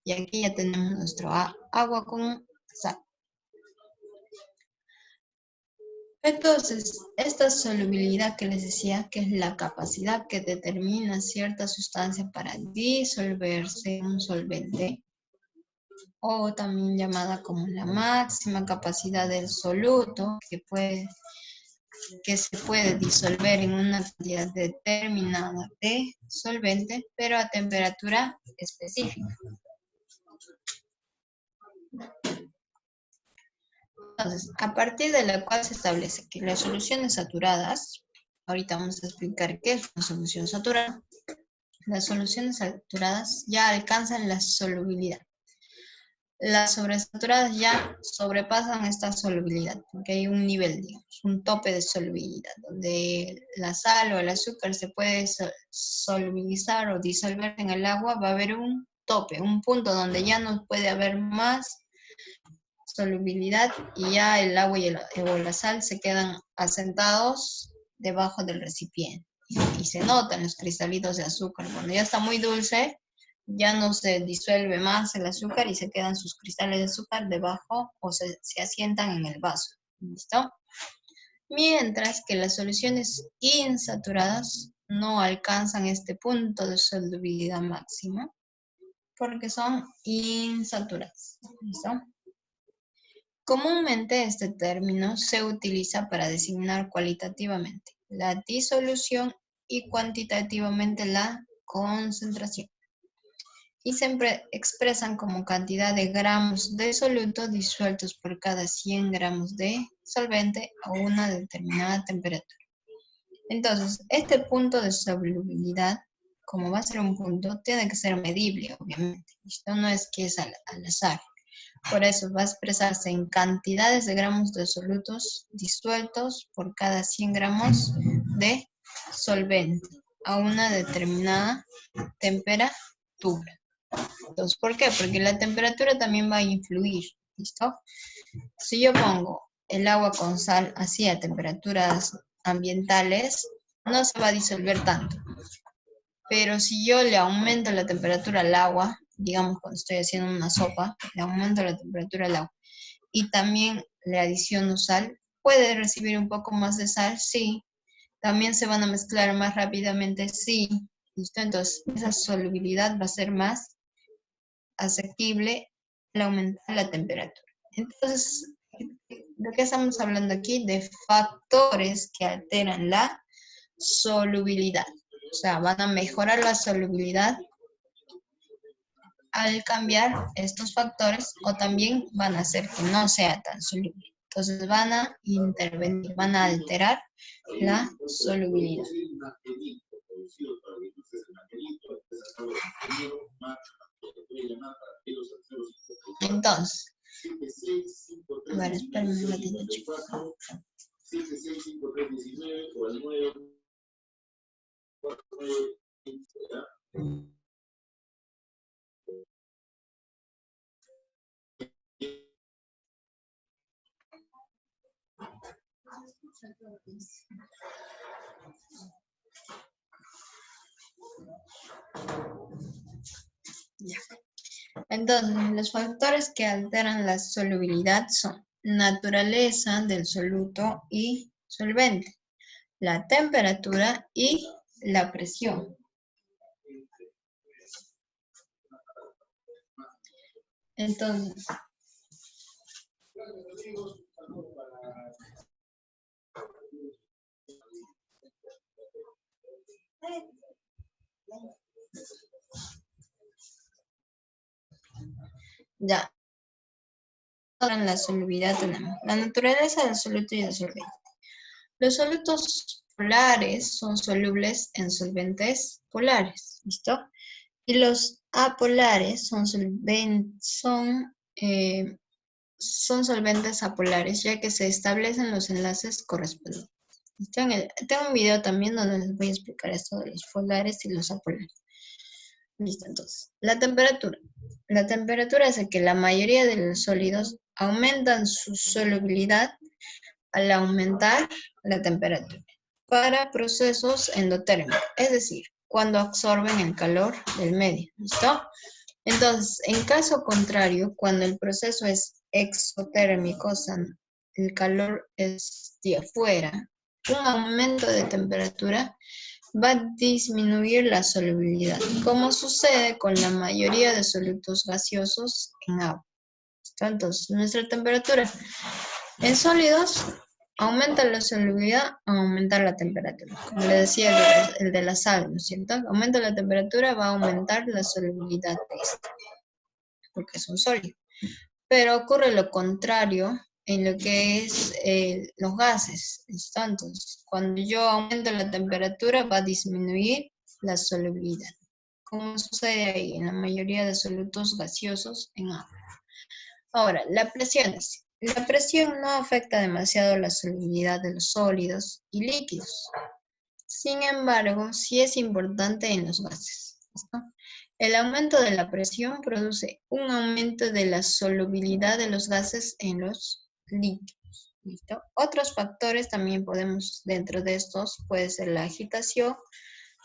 Y aquí ya tenemos nuestro agua con sal. Entonces, esta solubilidad que les decía, que es la capacidad que determina cierta sustancia para disolverse en un solvente, o también llamada como la máxima capacidad del soluto, que se puede disolver en una cantidad determinada de solvente, pero a temperatura específica. Entonces, a partir de la cual se establece que las soluciones saturadas, ahorita vamos a explicar qué es una solución saturada, las soluciones saturadas ya alcanzan la solubilidad. Las sobresaturadas ya sobrepasan esta solubilidad, porque hay un nivel, digamos, un tope de solubilidad, donde la sal o el azúcar se puede solubilizar o disolver en el agua, va a haber un tope, un punto donde ya no puede haber más solubilidad y ya el agua o la sal se quedan asentados debajo del recipiente y se notan los cristalitos de azúcar. Cuando ya está muy dulce, ya no se disuelve más el azúcar y se quedan sus cristales de azúcar debajo o se asientan en el vaso. ¿Listo? Mientras que las soluciones insaturadas no alcanzan este punto de solubilidad máxima porque son insaturadas. ¿Listo? Comúnmente este término se utiliza para designar cualitativamente la disolución y cuantitativamente la concentración. Y se expresan como cantidad de gramos de soluto disueltos por cada 100 gramos de solvente a una determinada temperatura. Entonces, este punto de solubilidad, como va a ser un punto, tiene que ser medible, obviamente. Esto no es que es al azar. Por eso va a expresarse en cantidades de gramos de solutos disueltos por cada 100 gramos de solvente a una determinada temperatura. Entonces, ¿por qué? Porque la temperatura también va a influir, ¿listo? Si yo pongo el agua con sal así a temperaturas ambientales, no se va a disolver tanto. Pero si yo le aumento la temperatura al agua, digamos cuando estoy haciendo una sopa, le aumento la temperatura al agua y también le adiciono sal, ¿puede recibir un poco más de sal? Sí. ¿También se van a mezclar más rápidamente? Sí. ¿Listo? Entonces, esa solubilidad va a ser más asequible al aumentar la temperatura. Entonces, ¿de qué estamos hablando aquí? De factores que alteran la solubilidad. O sea, van a mejorar la solubilidad al cambiar estos factores o también van a hacer que no sea tan soluble. Entonces van a intervenir, van a alterar la solubilidad. Entonces, a ver, espérenme un ratito, chicos. Ya. Entonces, los factores que alteran la solubilidad son naturaleza del soluto y solvente, la temperatura y la presión. Entonces, ya. En la solubilidad tenemos la naturaleza del soluto y del solvente. Los solutos polares son solubles en solventes polares, ¿listo? Y los apolares son solventes apolares, ya que se establecen los enlaces correspondientes. ¿Listo? Tengo un video también donde les voy a explicar esto de los polares y los apolares. Listo, entonces. La temperatura. La temperatura hace que la mayoría de los sólidos aumentan su solubilidad al aumentar la temperatura para procesos endotérmicos, es decir, cuando absorben el calor del medio. ¿Listo? Entonces, en caso contrario, cuando el proceso es exotérmico, o sea, el calor es de afuera, un aumento de temperatura va a disminuir la solubilidad, como sucede con la mayoría de solutos gaseosos en agua. Entonces, nuestra temperatura en sólidos aumenta la solubilidad al aumentar la temperatura. Como le decía el de la sal, ¿no es cierto? Aumenta la temperatura, va a aumentar la solubilidad de este, porque es un sólido. Pero ocurre lo contrario en lo que es los gases. Entonces, cuando yo aumento la temperatura, va a disminuir la solubilidad, como sucede ahí en la mayoría de solutos gaseosos en agua. Ahora, la presión. La presión no afecta demasiado la solubilidad de los sólidos y líquidos. Sin embargo, sí es importante en los gases. ¿Listo? El aumento de la presión produce un aumento de la solubilidad de los gases en los líquidos. ¿Listo? Otros factores también podemos, dentro de estos, puede ser la agitación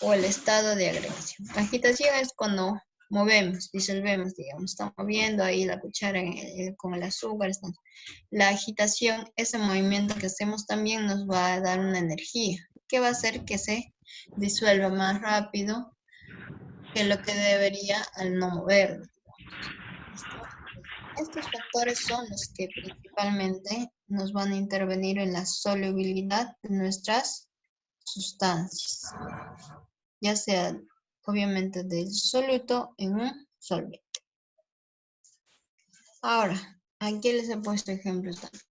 o el estado de agregación. La agitación es cuando movemos, disolvemos, digamos, estamos moviendo ahí la cuchara con el azúcar. La agitación, ese movimiento que hacemos también nos va a dar una energía, que va a hacer que se disuelva más rápido que lo que debería al no moverlo. Estos factores son los que principalmente nos van a intervenir en la solubilidad de nuestras sustancias, ya sea obviamente del soluto en un solvente. Ahora, aquí les he puesto ejemplos también.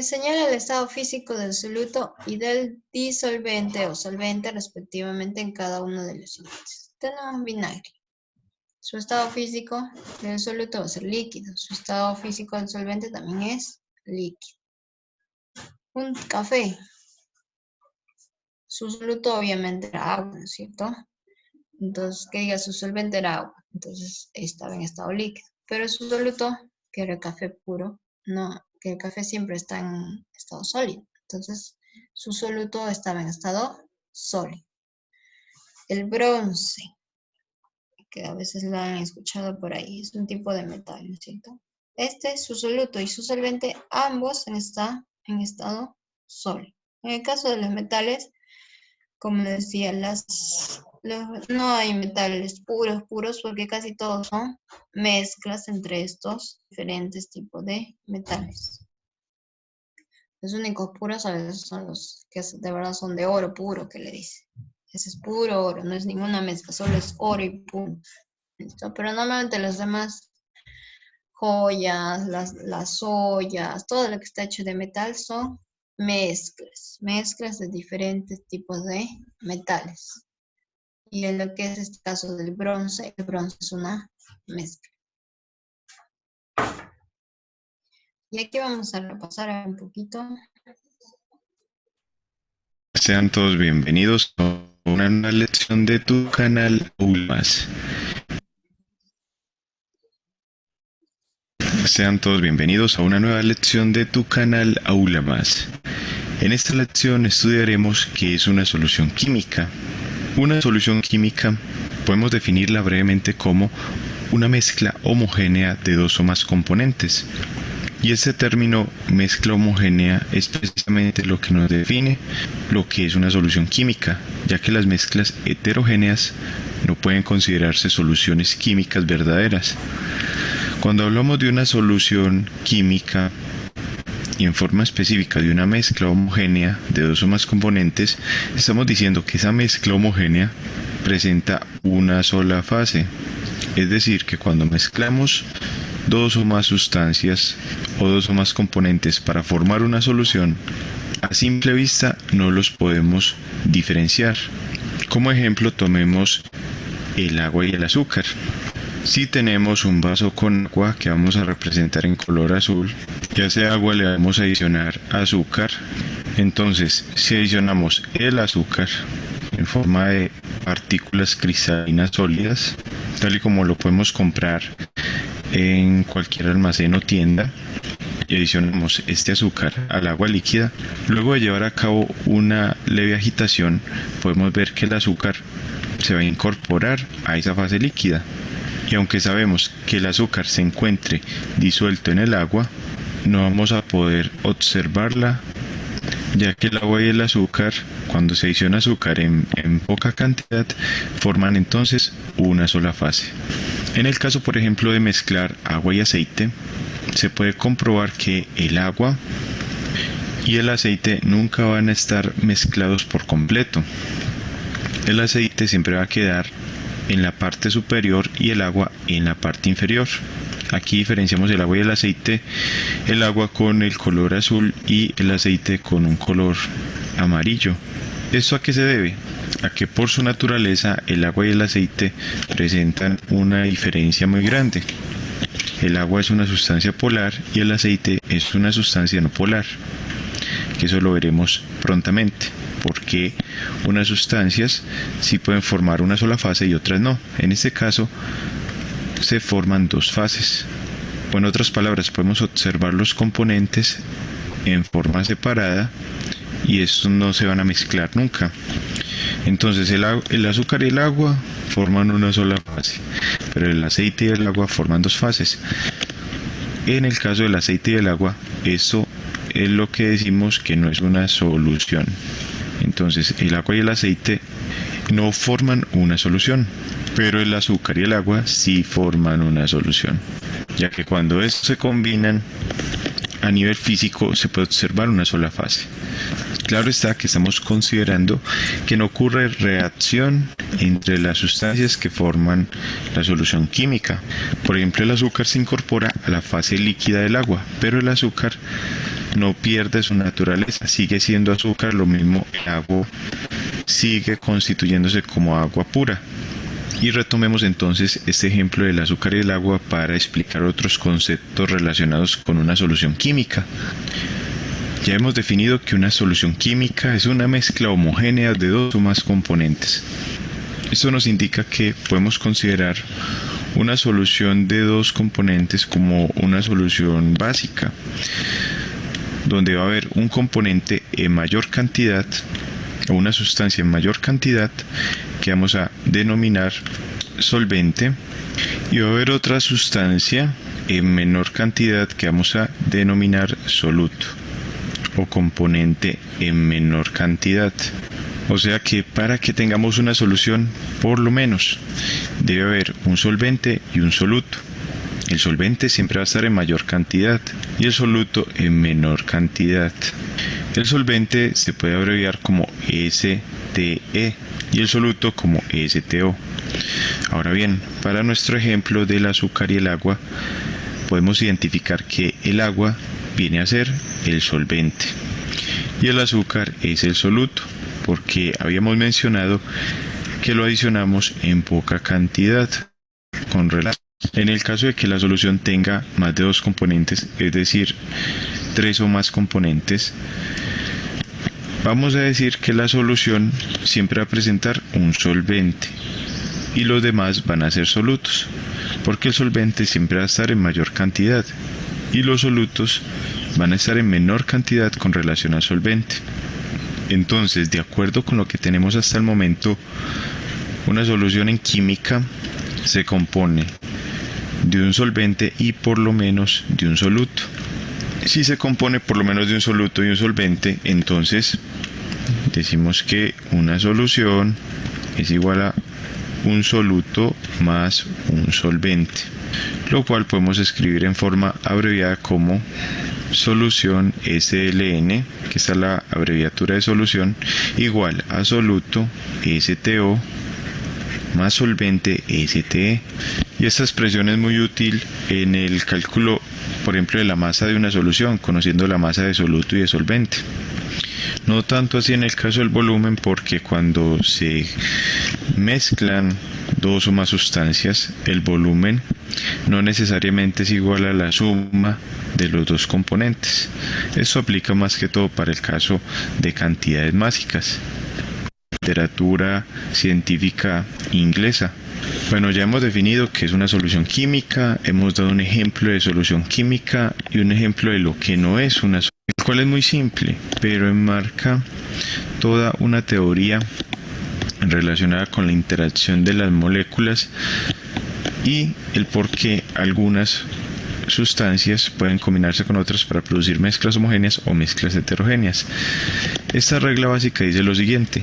Señala el estado físico del soluto y del disolvente o solvente respectivamente en cada uno de los solventes. Tenemos vinagre. Su estado físico del soluto va a ser líquido. Su estado físico del solvente también es líquido. Un café. Su soluto obviamente era agua, ¿no es cierto? Entonces, que diga su solvente era agua. Entonces, estaba en estado líquido. Pero su soluto, que era café puro, no, que el café siempre está en estado sólido. Entonces, su soluto estaba en estado sólido. El bronce, que a veces lo han escuchado por ahí, es un tipo de metal, ¿no es cierto? Su soluto y su solvente, ambos están en estado sólido. En el caso de los metales, como decía, no hay metales puros, porque casi todos son mezclas entre estos diferentes tipos de metales. Los únicos puros a veces son los que de verdad son de oro puro, que le dice. Ese es puro oro, no es ninguna mezcla, solo es oro y punto. ¿Listo? Pero normalmente los demás joyas, las ollas, todo lo que está hecho de metal son mezclas de diferentes tipos de metales. Y en lo que es este caso del bronce, el bronce es una mezcla. Y aquí vamos a repasar un poquito. Sean todos bienvenidos a una nueva lección de tu canal Ulmas. Sean todos bienvenidos a una nueva lección de tu canal Aula Más. En esta lección estudiaremos qué es una solución química. Una solución química podemos definirla brevemente como una mezcla homogénea de dos o más componentes. Y este término mezcla homogénea es precisamente lo que nos define lo que es una solución química, ya que las mezclas heterogéneas no pueden considerarse soluciones químicas verdaderas. Cuando hablamos de una solución química y en forma específica de una mezcla homogénea de dos o más componentes, estamos diciendo que esa mezcla homogénea presenta una sola fase. Es decir, que cuando mezclamos dos o más sustancias o dos o más componentes para formar una solución, a simple vista no los podemos diferenciar. Como ejemplo, tomemos el agua y el azúcar. Si tenemos un vaso con agua que vamos a representar en color azul, y a ese agua le vamos a adicionar azúcar, entonces si adicionamos el azúcar en forma de partículas cristalinas sólidas, tal y como lo podemos comprar en cualquier almacén o tienda, y adicionamos este azúcar al agua líquida, luego de llevar a cabo una leve agitación, podemos ver que el azúcar se va a incorporar a esa fase líquida. Y aunque sabemos que el azúcar se encuentre disuelto en el agua, no vamos a poder observarla, ya que el agua y el azúcar, cuando se adiciona azúcar en poca cantidad, forman entonces una sola fase. En el caso, por ejemplo, de mezclar agua y aceite, se puede comprobar que el agua y el aceite nunca van a estar mezclados por completo. El aceite siempre va a quedar en la parte superior y el agua en la parte inferior. Aquí diferenciamos el agua y el aceite, el agua con el color azul y el aceite con un color amarillo. ¿Esto a qué se debe? A que por su naturaleza el agua y el aceite presentan una diferencia muy grande. El agua es una sustancia polar y el aceite es una sustancia no polar, que eso lo veremos prontamente, porque unas sustancias sí pueden formar una sola fase y otras no. En este caso se forman dos fases. O en otras palabras, podemos observar los componentes en forma separada y estos no se van a mezclar nunca. Entonces el azúcar y el agua forman una sola fase, pero el aceite y el agua forman dos fases. En el caso del aceite y el agua, eso es lo que decimos que no es una solución. Entonces el agua y el aceite no forman una solución, pero el azúcar y el agua sí forman una solución, ya que cuando estos se combinan a nivel físico se puede observar una sola fase. Claro está que estamos considerando que no ocurre reacción entre las sustancias que forman la solución química. Por ejemplo, el azúcar se incorpora a la fase líquida del agua, pero el azúcar no pierde su naturaleza, sigue siendo azúcar, lo mismo el agua sigue constituyéndose como agua pura. Y retomemos entonces este ejemplo del azúcar y el agua para explicar otros conceptos relacionados con una solución química. Ya hemos definido que una solución química es una mezcla homogénea de dos o más componentes. Esto nos indica que podemos considerar una solución de dos componentes como una solución básica, donde va a haber un componente en mayor cantidad o una sustancia en mayor cantidad que vamos a denominar solvente, y va a haber otra sustancia en menor cantidad que vamos a denominar soluto o componente en menor cantidad. O sea que para que tengamos una solución, por lo menos debe haber un solvente y un soluto. El solvente siempre va a estar en mayor cantidad y el soluto en menor cantidad. El solvente se puede abreviar como STE y el soluto como STO. Ahora bien, para nuestro ejemplo del azúcar y el agua, podemos identificar que el agua viene a ser el solvente y el azúcar es el soluto, porque habíamos mencionado que lo adicionamos en poca cantidad con relación. En el caso de que la solución tenga más de 2 componentes, es decir, 3 o más componentes, vamos a decir que la solución siempre va a presentar un solvente y los demás van a ser solutos, porque el solvente siempre va a estar en mayor cantidad y los solutos van a estar en menor cantidad con relación al solvente. Entonces, de acuerdo con lo que tenemos hasta el momento, una solución en química se compone de un solvente y por lo menos de un soluto. Si se compone por lo menos de un soluto y un solvente, entonces decimos que una solución es igual a un soluto más un solvente, lo cual podemos escribir en forma abreviada como solución SLN, que es la abreviatura de solución, igual a soluto STO más solvente STE. Y esta expresión es muy útil en el cálculo, por ejemplo, de la masa de una solución, conociendo la masa de soluto y de solvente. No tanto así en el caso del volumen, porque cuando se mezclan 2 o más sustancias, el volumen no necesariamente es igual a la suma de los 2 componentes. Esto aplica más que todo para el caso de cantidades básicas. Literatura científica inglesa. Bueno, ya hemos definido qué es una solución química, hemos dado un ejemplo de solución química y un ejemplo de lo que no es una solución, el cual es muy simple, pero enmarca toda una teoría relacionada con la interacción de las moléculas y el por qué algunas sustancias pueden combinarse con otras para producir mezclas homogéneas o mezclas heterogéneas. Esta regla básica dice lo siguiente: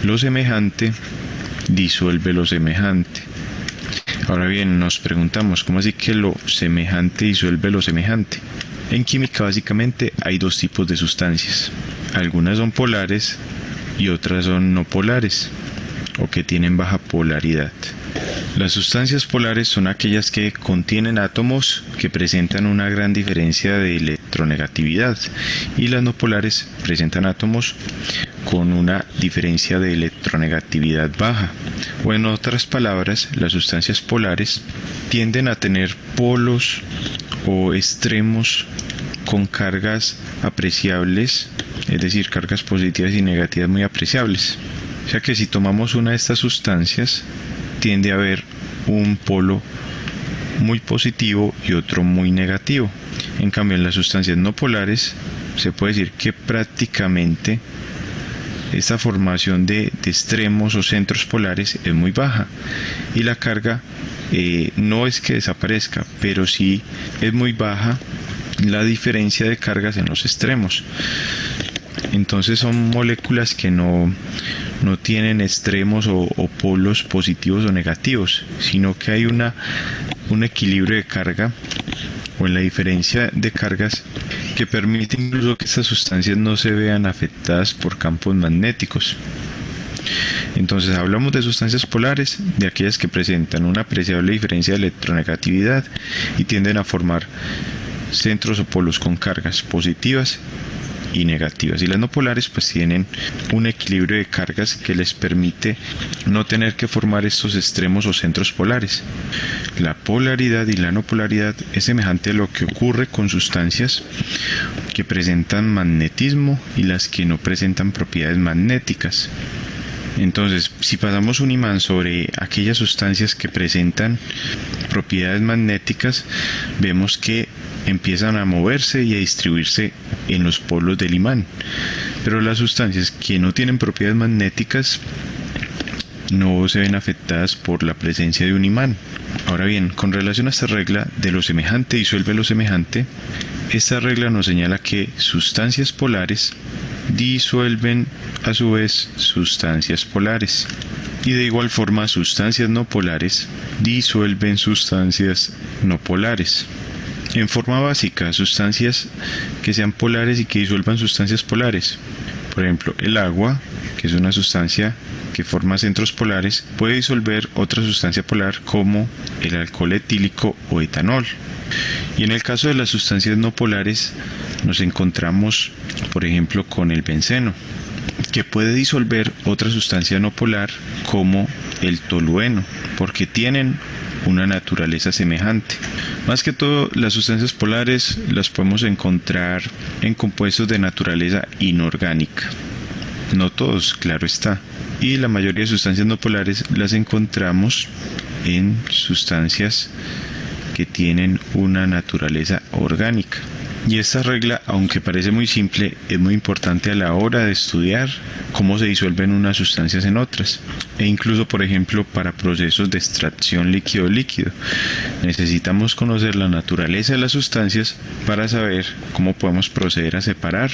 lo semejante disuelve lo semejante. Ahora bien, nos preguntamos, ¿cómo así que lo semejante disuelve lo semejante? En química básicamente hay 2 tipos de sustancias. Algunas son polares y otras son no polares, o que tienen baja polaridad. Las sustancias polares son aquellas que contienen átomos que presentan una gran diferencia de electronegatividad, y las no polares presentan átomos con una diferencia de electronegatividad baja. O en otras palabras, las sustancias polares tienden a tener polos o extremos con cargas apreciables, es decir, cargas positivas y negativas muy apreciables. O sea que si tomamos una de estas sustancias, tiende a haber un polo muy positivo y otro muy negativo. En cambio, en las sustancias no polares se puede decir que prácticamente esta formación de extremos o centros polares es muy baja y la carga no es que desaparezca, pero sí es muy baja la diferencia de cargas en los extremos. Entonces son moléculas que no tienen extremos o polos positivos o negativos, sino que hay un equilibrio de carga o en la diferencia de cargas que permite incluso que estas sustancias no se vean afectadas por campos magnéticos. Entonces hablamos de sustancias polares, de aquellas que presentan una apreciable diferencia de electronegatividad y tienden a formar centros o polos con cargas positivas y negativas, y las no polares pues tienen un equilibrio de cargas que les permite no tener que formar estos extremos o centros polares. La polaridad y la no polaridad es semejante a lo que ocurre con sustancias que presentan magnetismo y las que no presentan propiedades magnéticas. Entonces, si pasamos un imán sobre aquellas sustancias que presentan propiedades magnéticas, vemos que empiezan a moverse y a distribuirse en los polos del imán. Pero las sustancias que no tienen propiedades magnéticas no se ven afectadas por la presencia de un imán. Ahora bien, con relación a esta regla de lo semejante disuelve lo semejante, esta regla nos señala que sustancias polares disuelven a su vez sustancias polares. Y de igual forma, sustancias no polares disuelven sustancias no polares. En forma básica, sustancias que sean polares y que disuelvan sustancias polares. Por ejemplo, el agua, que es una sustancia que forma centros polares, puede disolver otra sustancia polar como el alcohol etílico o etanol. Y en el caso de las sustancias no polares, nos encontramos, por ejemplo, con el benceno, que puede disolver otra sustancia no polar como el tolueno, porque tienen una naturaleza semejante. Más que todo, las sustancias polares las podemos encontrar en compuestos de naturaleza inorgánica. No todos, claro está. Y la mayoría de sustancias no polares las encontramos en sustancias que tienen una naturaleza orgánica. Y esta regla, aunque parece muy simple, es muy importante a la hora de estudiar cómo se disuelven unas sustancias en otras. E incluso, por ejemplo, para procesos de extracción líquido-líquido. Necesitamos conocer la naturaleza de las sustancias para saber cómo podemos proceder a separar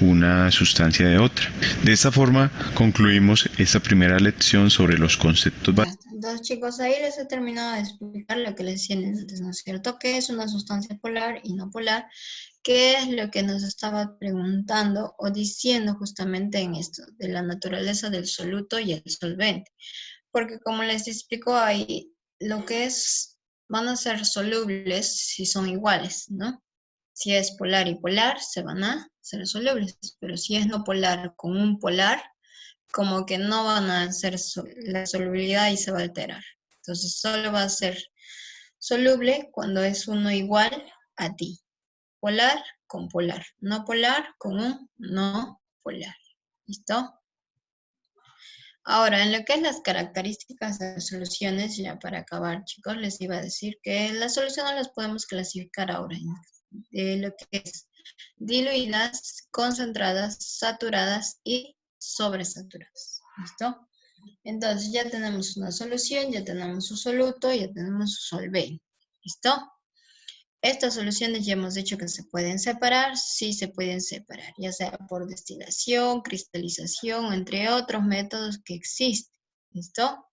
una sustancia de otra. De esta forma concluimos esta primera lección sobre los conceptos básicos. Entonces, chicos, ahí les he terminado de explicar lo que les decía antes, ¿no es cierto? ¿Qué es una sustancia polar y no polar? ¿Qué es lo que nos estaba preguntando o diciendo justamente en esto, de la naturaleza del soluto y el solvente? Porque como les explico ahí, lo que es, van a ser solubles si son iguales, ¿no? Si es polar y polar, se van a ser solubles, pero si es no polar con un polar, como que no van a hacer la solubilidad y se va a alterar. Entonces solo va a ser soluble cuando es uno igual a ti. Polar con polar. No polar con un no polar. ¿Listo? Ahora, en lo que es las características de las soluciones, ya para acabar, chicos, les iba a decir que las soluciones las podemos clasificar ahora de lo que es diluidas, concentradas, saturadas y sobresaturadas. ¿Listo? Entonces ya tenemos una solución, ya tenemos su soluto, ya tenemos su solvente. ¿Listo? Estas soluciones ya hemos dicho que se pueden separar, sí se pueden separar, ya sea por destilación, cristalización, entre otros métodos que existen. ¿Listo?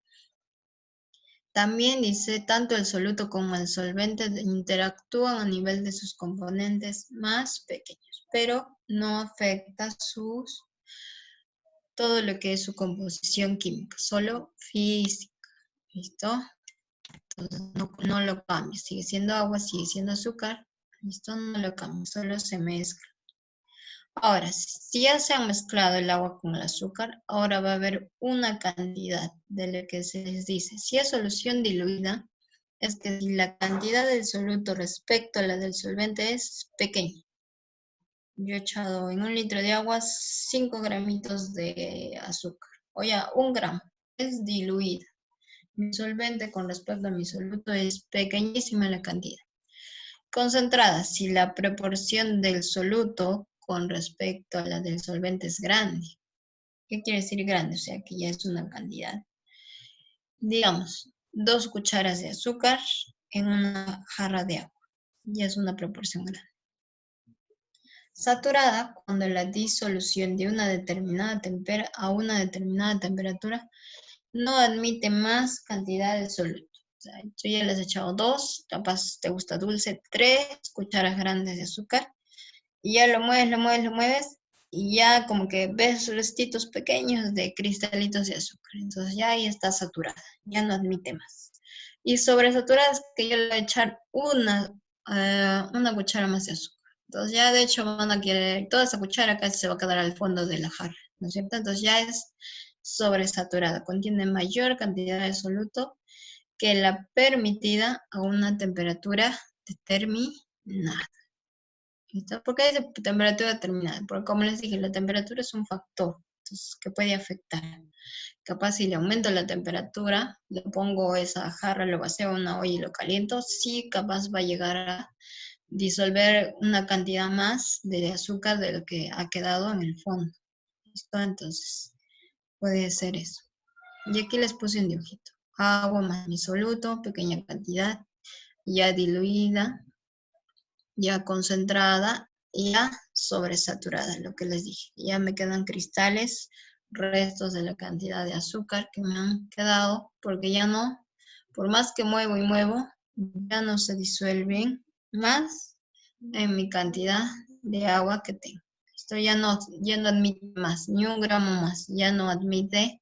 También dice, tanto el soluto como el solvente interactúan a nivel de sus componentes más pequeños, pero no afecta todo lo que es su composición química, solo física. ¿Listo? Entonces no lo cambia, sigue siendo agua, sigue siendo azúcar. ¿Listo? No lo cambia, solo se mezcla. Ahora, si ya se ha mezclado el agua con el azúcar, ahora va a haber una cantidad de lo que se les dice. Si es solución diluida, es que si la cantidad del soluto respecto a la del solvente es pequeña. Yo he echado en 1 litro de agua 5 gramitos de azúcar. O ya, 1 gramo. Es diluida. Mi solvente con respecto a mi soluto es pequeñísima la cantidad. Concentrada, si la proporción del soluto con respecto a la del solvente es grande. ¿Qué quiere decir grande? O sea, que ya es una cantidad. Digamos, 2 cucharas de azúcar en una jarra de agua. Ya es una proporción grande. Saturada, cuando la disolución de una determinada a una determinada temperatura no admite más cantidad de soluto. O sea, yo ya les he echado 2, capaz te gusta dulce, 3 cucharas grandes de azúcar. Y ya lo mueves, y ya como que ves restitos pequeños de cristalitos de azúcar. Entonces ya ahí está saturada, ya no admite más. Y sobresaturada es que yo le voy a echar una cuchara más de azúcar. Entonces ya de hecho van a querer, toda esa cuchara casi se va a quedar al fondo de la jarra, ¿no es cierto? Entonces ya es sobresaturada, contiene mayor cantidad de soluto que la permitida a una temperatura determinada. ¿Listo? ¿Por qué dice temperatura determinada? Porque como les dije, la temperatura es un factor, entonces, que puede afectar. Capaz si le aumento la temperatura, le pongo esa jarra, lo vacío a una olla y lo caliento, sí capaz va a llegar a disolver una cantidad más de azúcar de lo que ha quedado en el fondo. ¿Listo? Entonces, puede ser eso. Y aquí les puse un dibujito. Agua más mi soluto, pequeña cantidad, ya diluida, ya concentrada y ya sobresaturada, lo que les dije. Ya me quedan cristales restos de la cantidad de azúcar que me han quedado, porque ya no, por más que muevo y muevo, ya no se disuelven más en mi cantidad de agua que tengo. Esto ya no admite más, ni un gramo más, ya no admite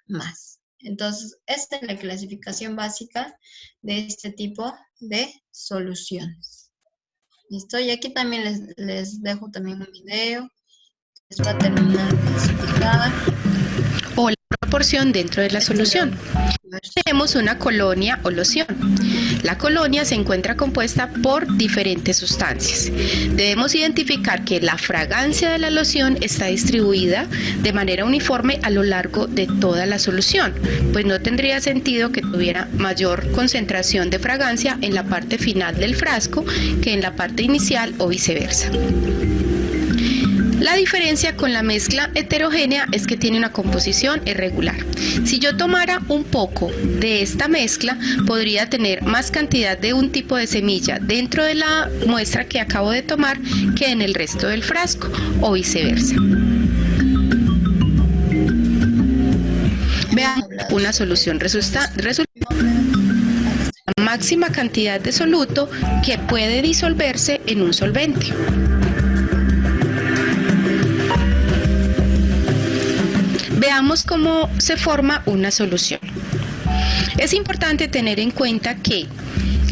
más. Entonces, esta es la clasificación básica de este tipo de soluciones. ¿Listo? Y aquí también les dejo también un video. Les va a terminar de explicar. O la proporción dentro de la solución. Tenemos una colonia o loción. La colonia se encuentra compuesta por diferentes sustancias. Debemos identificar que la fragancia de la loción está distribuida de manera uniforme a lo largo de toda la solución, pues no tendría sentido que tuviera mayor concentración de fragancia en la parte final del frasco que en la parte inicial o viceversa. La diferencia con la mezcla heterogénea es que tiene una composición irregular. Si yo tomara un poco de esta mezcla, podría tener más cantidad de un tipo de semilla dentro de la muestra que acabo de tomar que en el resto del frasco o viceversa. Veamos una solución resulta la máxima cantidad de soluto que puede disolverse en un solvente. Veamos cómo se forma una solución. Es importante tener en cuenta que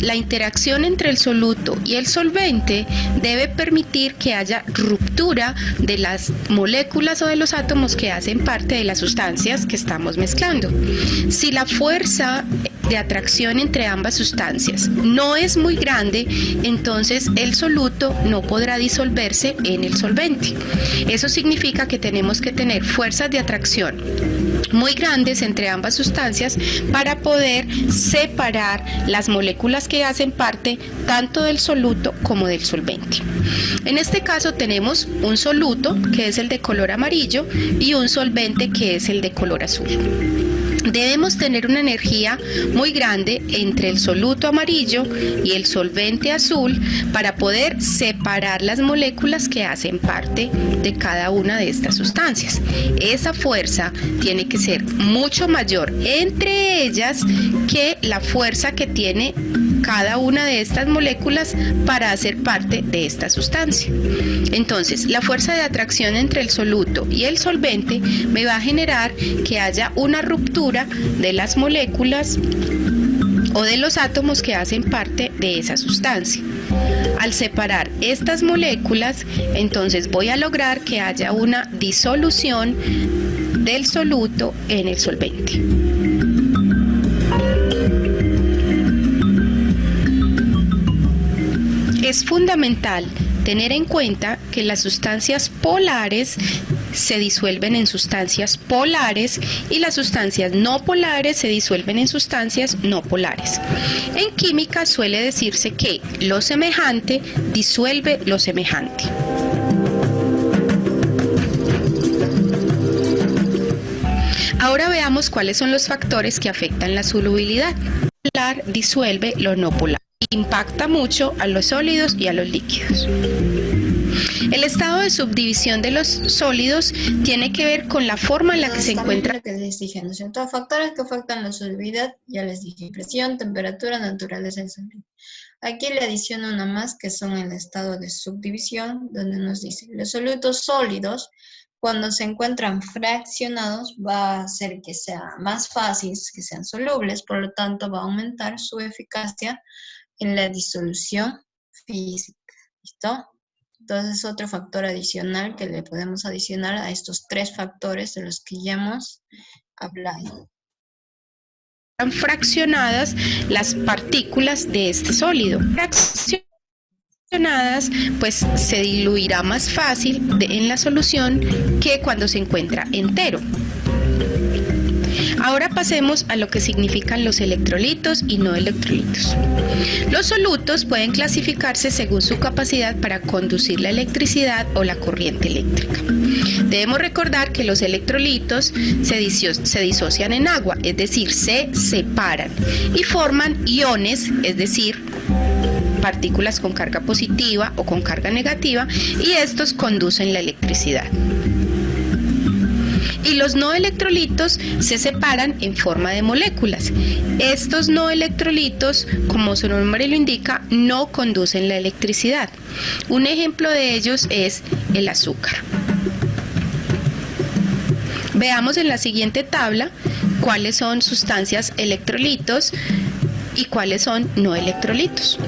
la interacción entre el soluto y el solvente debe permitir que haya ruptura de las moléculas o de los átomos que hacen parte de las sustancias que estamos mezclando. Si la fuerza de atracción entre ambas sustancias no es muy grande, entonces el soluto no podrá disolverse en el solvente. Eso significa que tenemos que tener fuerzas de atracción muy grandes entre ambas sustancias para poder separar las moléculas que hacen parte tanto del soluto como del solvente. En este caso tenemos un soluto que es el de color amarillo y un solvente que es el de color azul. Debemos tener una energía muy grande entre el soluto amarillo y el solvente azul para poder separar las moléculas que hacen parte de cada una de estas sustancias. Esa fuerza tiene que ser mucho mayor entre ellas que la fuerza que tiene cada una de estas moléculas para hacer parte de esta sustancia. Entonces, la fuerza de atracción entre el soluto y el solvente me va a generar que haya una ruptura de las moléculas o de los átomos que hacen parte de esa sustancia. Al separar estas moléculas, entonces voy a lograr que haya una disolución del soluto en el solvente. Es fundamental tener en cuenta que las sustancias polares se disuelven en sustancias polares y las sustancias no polares se disuelven en sustancias no polares. En química suele decirse que lo semejante disuelve lo semejante. Ahora veamos cuáles son los factores que afectan la solubilidad. Lo polar disuelve lo no polar. Impacta mucho a los sólidos y a los líquidos. El estado de subdivisión de los sólidos tiene que ver con la forma en la que se encuentra. Lo que les dije, ¿no es cierto? Factores que afectan la solubilidad, ya les dije, presión, temperatura, naturaleza del sólido. Aquí le adiciono una más que son el estado de subdivisión, donde nos dice, los solutos sólidos, cuando se encuentran fraccionados, va a hacer que sea más fácil que sean solubles, por lo tanto va a aumentar su eficacia en la disolución física. ¿Listo? Entonces, otro factor adicional que le podemos adicionar a estos tres factores de los que ya hemos hablado. Están fraccionadas las partículas de este sólido. Fraccionadas, pues se diluirá más fácil en la solución que cuando se encuentra entero. Ahora pasemos a lo que significan los electrolitos y no electrolitos. Los solutos pueden clasificarse según su capacidad para conducir la electricidad o la corriente eléctrica. Debemos recordar que los electrolitos se disocian en agua, es decir, se separan y forman iones, es decir, partículas con carga positiva o con carga negativa, y estos conducen la electricidad. Y los no electrolitos se separan en forma de moléculas. Estos no electrolitos, como su nombre lo indica, no conducen la electricidad. Un ejemplo de ellos es el azúcar. Veamos en la siguiente tabla cuáles son sustancias electrolitos y cuáles son no electrolitos.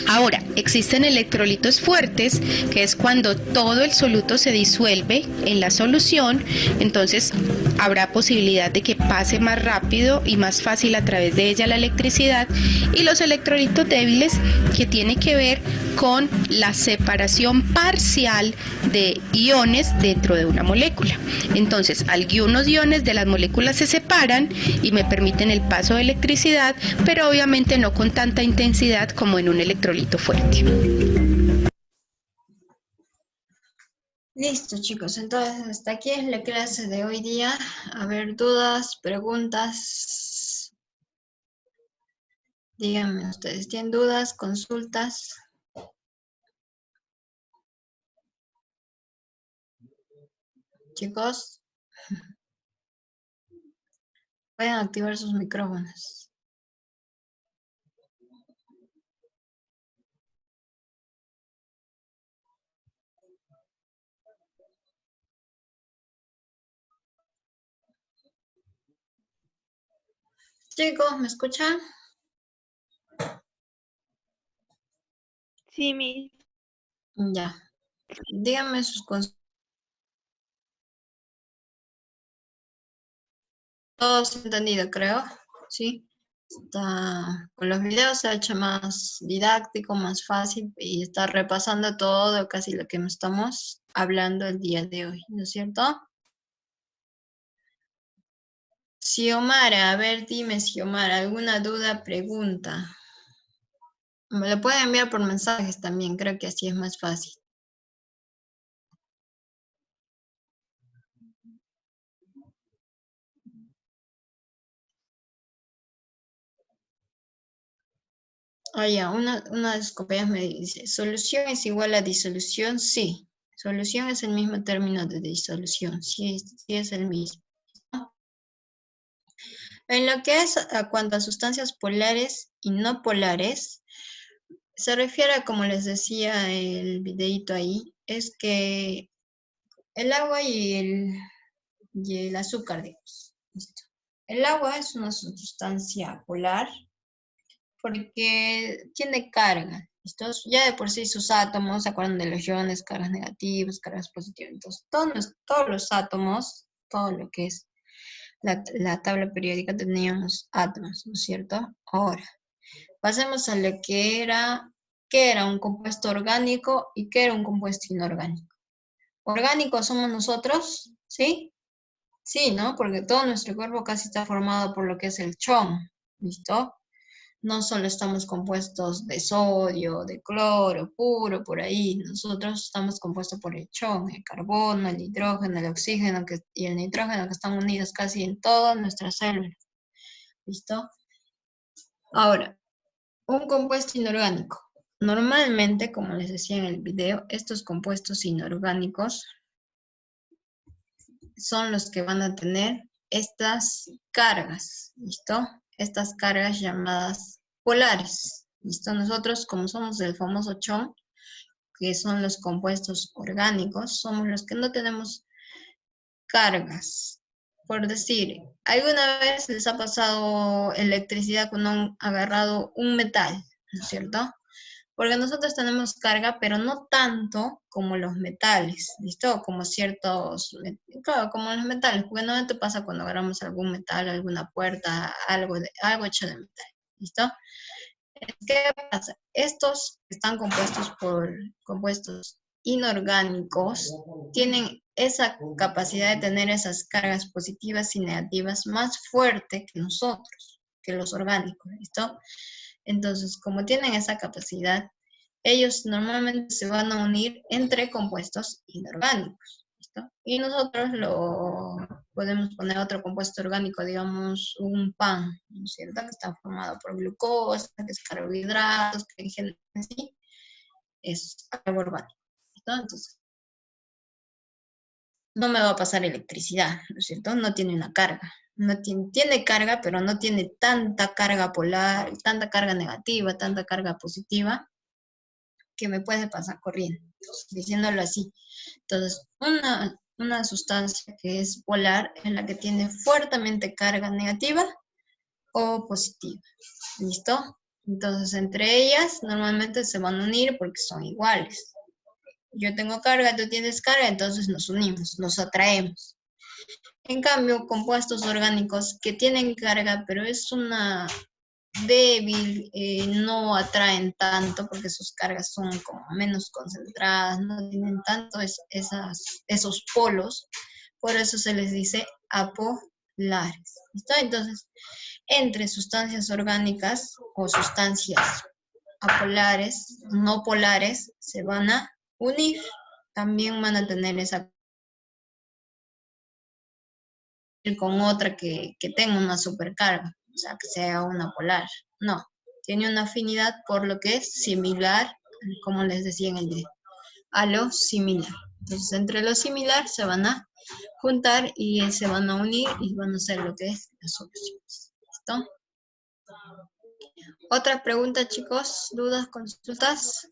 Ahora, existen electrolitos fuertes, que es cuando todo el soluto se disuelve en la solución, entonces habrá posibilidad de que pase más rápido y más fácil a través de ella la electricidad, y los electrolitos débiles, que tiene que ver con la separación parcial de iones dentro de una molécula. Entonces, algunos iones de las moléculas se separan y me permiten el paso de electricidad, pero obviamente no con tanta intensidad como en un electrolito fuerte. Listo, chicos. Entonces, hasta aquí es la clase de hoy día. A ver, dudas, preguntas. Díganme ustedes, ¿tienen dudas, consultas? Chicos, pueden activar sus micrófonos. Chicos, ¿me escuchan? Sí, Miss. Ya. Díganme sus consultas. Todos entendido, creo. ¿Sí? Con los videos se ha hecho más didáctico, más fácil, y está repasando todo, casi lo que estamos hablando el día de hoy, ¿no es cierto? Xiomara, a ver, dime, Xiomara, ¿alguna duda, pregunta? Me lo pueden enviar por mensajes también, creo que así es más fácil. Ah, ya, una de sus compañeras me dice, ¿solución es igual a disolución? Sí, solución es el mismo término de disolución, sí es el mismo. En lo que es a cuanto a sustancias polares y no polares, se refiere a, como les decía el videito ahí, es que el agua y el azúcar, digamos. ¿Listo? El agua es una sustancia polar porque tiene carga. ¿Listo? Ya de por sí sus átomos, ¿se acuerdan de los iones, cargas negativas, cargas positivas? Entonces, todos los átomos, todo lo que es la tabla periódica, teníamos átomos, ¿no es cierto? Ahora, pasemos a lo que era, ¿qué era un compuesto orgánico y qué era un compuesto inorgánico? ¿Orgánicos somos nosotros? ¿Sí? Sí, ¿no? Porque todo nuestro cuerpo casi está formado por lo que es el chon, ¿listo? No solo estamos compuestos de sodio, de cloro, puro, por ahí. Nosotros estamos compuestos por el chon, el carbono, el hidrógeno, el oxígeno y el nitrógeno, que están unidos casi en todas nuestras células. ¿Listo? Ahora, un compuesto inorgánico. Normalmente, como les decía en el video, estos compuestos inorgánicos son los que van a tener estas cargas, ¿listo? Estas cargas llamadas polares, ¿listo? Nosotros, como somos del famoso chon, que son los compuestos orgánicos, somos los que no tenemos cargas. Por decir, ¿alguna vez les ha pasado electricidad cuando han agarrado un metal, ¿no es cierto? Porque nosotros tenemos carga, pero no tanto como los metales, ¿listo? Como ciertos, claro, como los metales, porque no te pasa cuando agarramos algún metal, alguna puerta, algo hecho de metal, ¿listo? ¿Qué pasa? Estos que están compuestos por compuestos inorgánicos tienen esa capacidad de tener esas cargas positivas y negativas más fuerte que nosotros, que los orgánicos, ¿listo? Entonces, como tienen esa capacidad, ellos normalmente se van a unir entre compuestos inorgánicos, ¿listo? Y nosotros lo podemos poner otro compuesto orgánico, digamos, un pan, ¿no es cierto? Que está formado por glucosa, que es carbohidratos, que en general sí es algo orgánico, ¿listo? Entonces, no me va a pasar electricidad, ¿no es cierto? No tiene una carga. No tiene carga, pero no tiene tanta carga polar, tanta carga negativa, tanta carga positiva, que me puede pasar corriente, diciéndolo así. Entonces, una sustancia que es polar es la que tiene fuertemente carga negativa o positiva. ¿Listo? Entonces, entre ellas normalmente se van a unir porque son iguales. Yo tengo carga, tú tienes carga, entonces nos unimos, nos atraemos. En cambio, compuestos orgánicos que tienen carga, pero es una débil, no atraen tanto porque sus cargas son como menos concentradas, no tienen tanto esos polos, por eso se les dice apolares. ¿Listo? Entonces, entre sustancias orgánicas o sustancias apolares, no polares, se van a unir, también van a tener esa con otra que tenga una supercarga, o sea, que sea una polar. No, tiene una afinidad por lo que es similar, como les decía en el video, a lo similar. Entonces, entre lo similar se van a juntar y se van a unir y van a hacer lo que es las soluciones. ¿Listo? ¿Otra pregunta, chicos? ¿Dudas, consultas?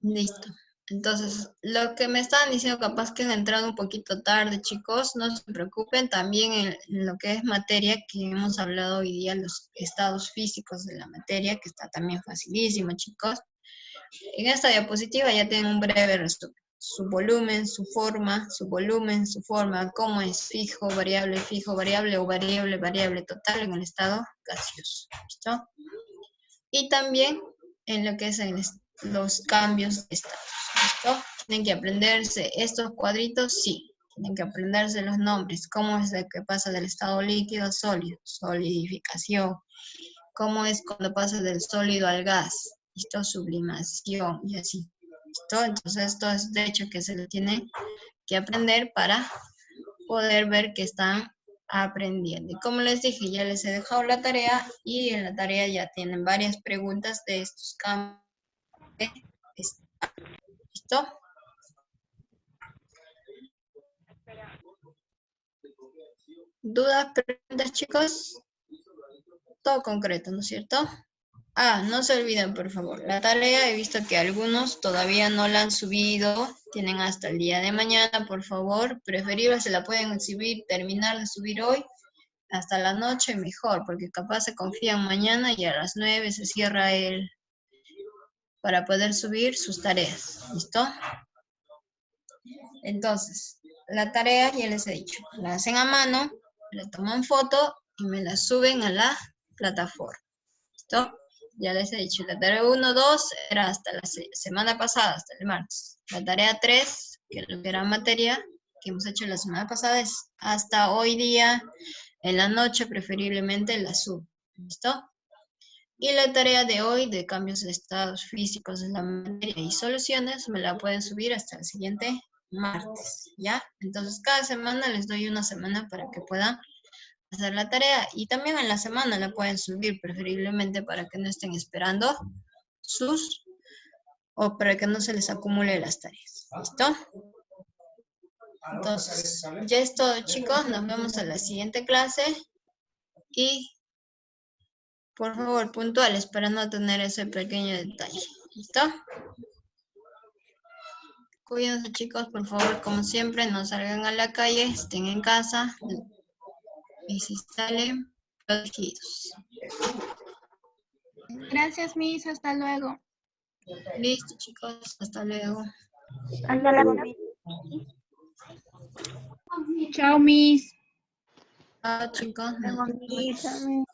Listo. Entonces, lo que me estaban diciendo, capaz que han entrado un poquito tarde, chicos, no se preocupen, también en lo que es materia, que hemos hablado hoy día, los estados físicos de la materia, que está también facilísimo, chicos. En esta diapositiva ya tienen un breve resumen. Su volumen, su forma, cómo es fijo, variable o variable, variable total en el estado gaseoso. ¿Listo? Y también en lo que es los cambios de estado. ¿Listo? Tienen que aprenderse estos cuadritos, sí. Tienen que aprenderse los nombres. ¿Cómo es el que pasa del estado líquido a sólido? Solidificación. ¿Cómo es cuando pasa del sólido al gas? ¿Listo? Sublimación y así. ¿Listo? Entonces esto es de hecho que se le tiene que aprender para poder ver que están aprendiendo. Y como les dije, ya les he dejado la tarea y en la tarea ya tienen varias preguntas de estos campos. ¿Listo? ¿Dudas, preguntas, chicos? Todo concreto, ¿no es cierto? Ah, no se olviden, por favor. La tarea, he visto que algunos todavía no la han subido. Tienen hasta el día de mañana, por favor. Preferible se la pueden subir, terminar de subir hoy. Hasta la noche mejor, porque capaz se confían mañana y a las 9 se cierra para poder subir sus tareas. ¿Listo? Entonces, la tarea ya les he dicho. La hacen a mano, le toman foto y me la suben a la plataforma. ¿Listo? Ya les he dicho, la tarea 1, 2 era hasta la semana pasada, hasta el martes. La tarea 3, que es lo que era materia, que hemos hecho la semana pasada, es hasta hoy día, en la noche preferiblemente la subo. ¿Listo? Y la tarea de hoy, de cambios de estados físicos de la materia y soluciones, me la pueden subir hasta el siguiente martes, ¿ya? Entonces, cada semana les doy una semana para que puedan hacer la tarea y también en la semana la pueden subir preferiblemente para que no estén esperando o para que no se les acumule las tareas. ¿Listo? Entonces, ya es todo, chicos. Nos vemos en la siguiente clase y por favor, puntuales para no tener ese pequeño detalle. ¿Listo? Cuídense, chicos, por favor, como siempre, no salgan a la calle, estén en casa y si salen, protegidos. Gracias, Miss. Hasta luego. Listo, chicos, hasta luego. Hasta luego, Miss. Chao, Miss. Chao, chicos. Luego, Nos Miss. vemos.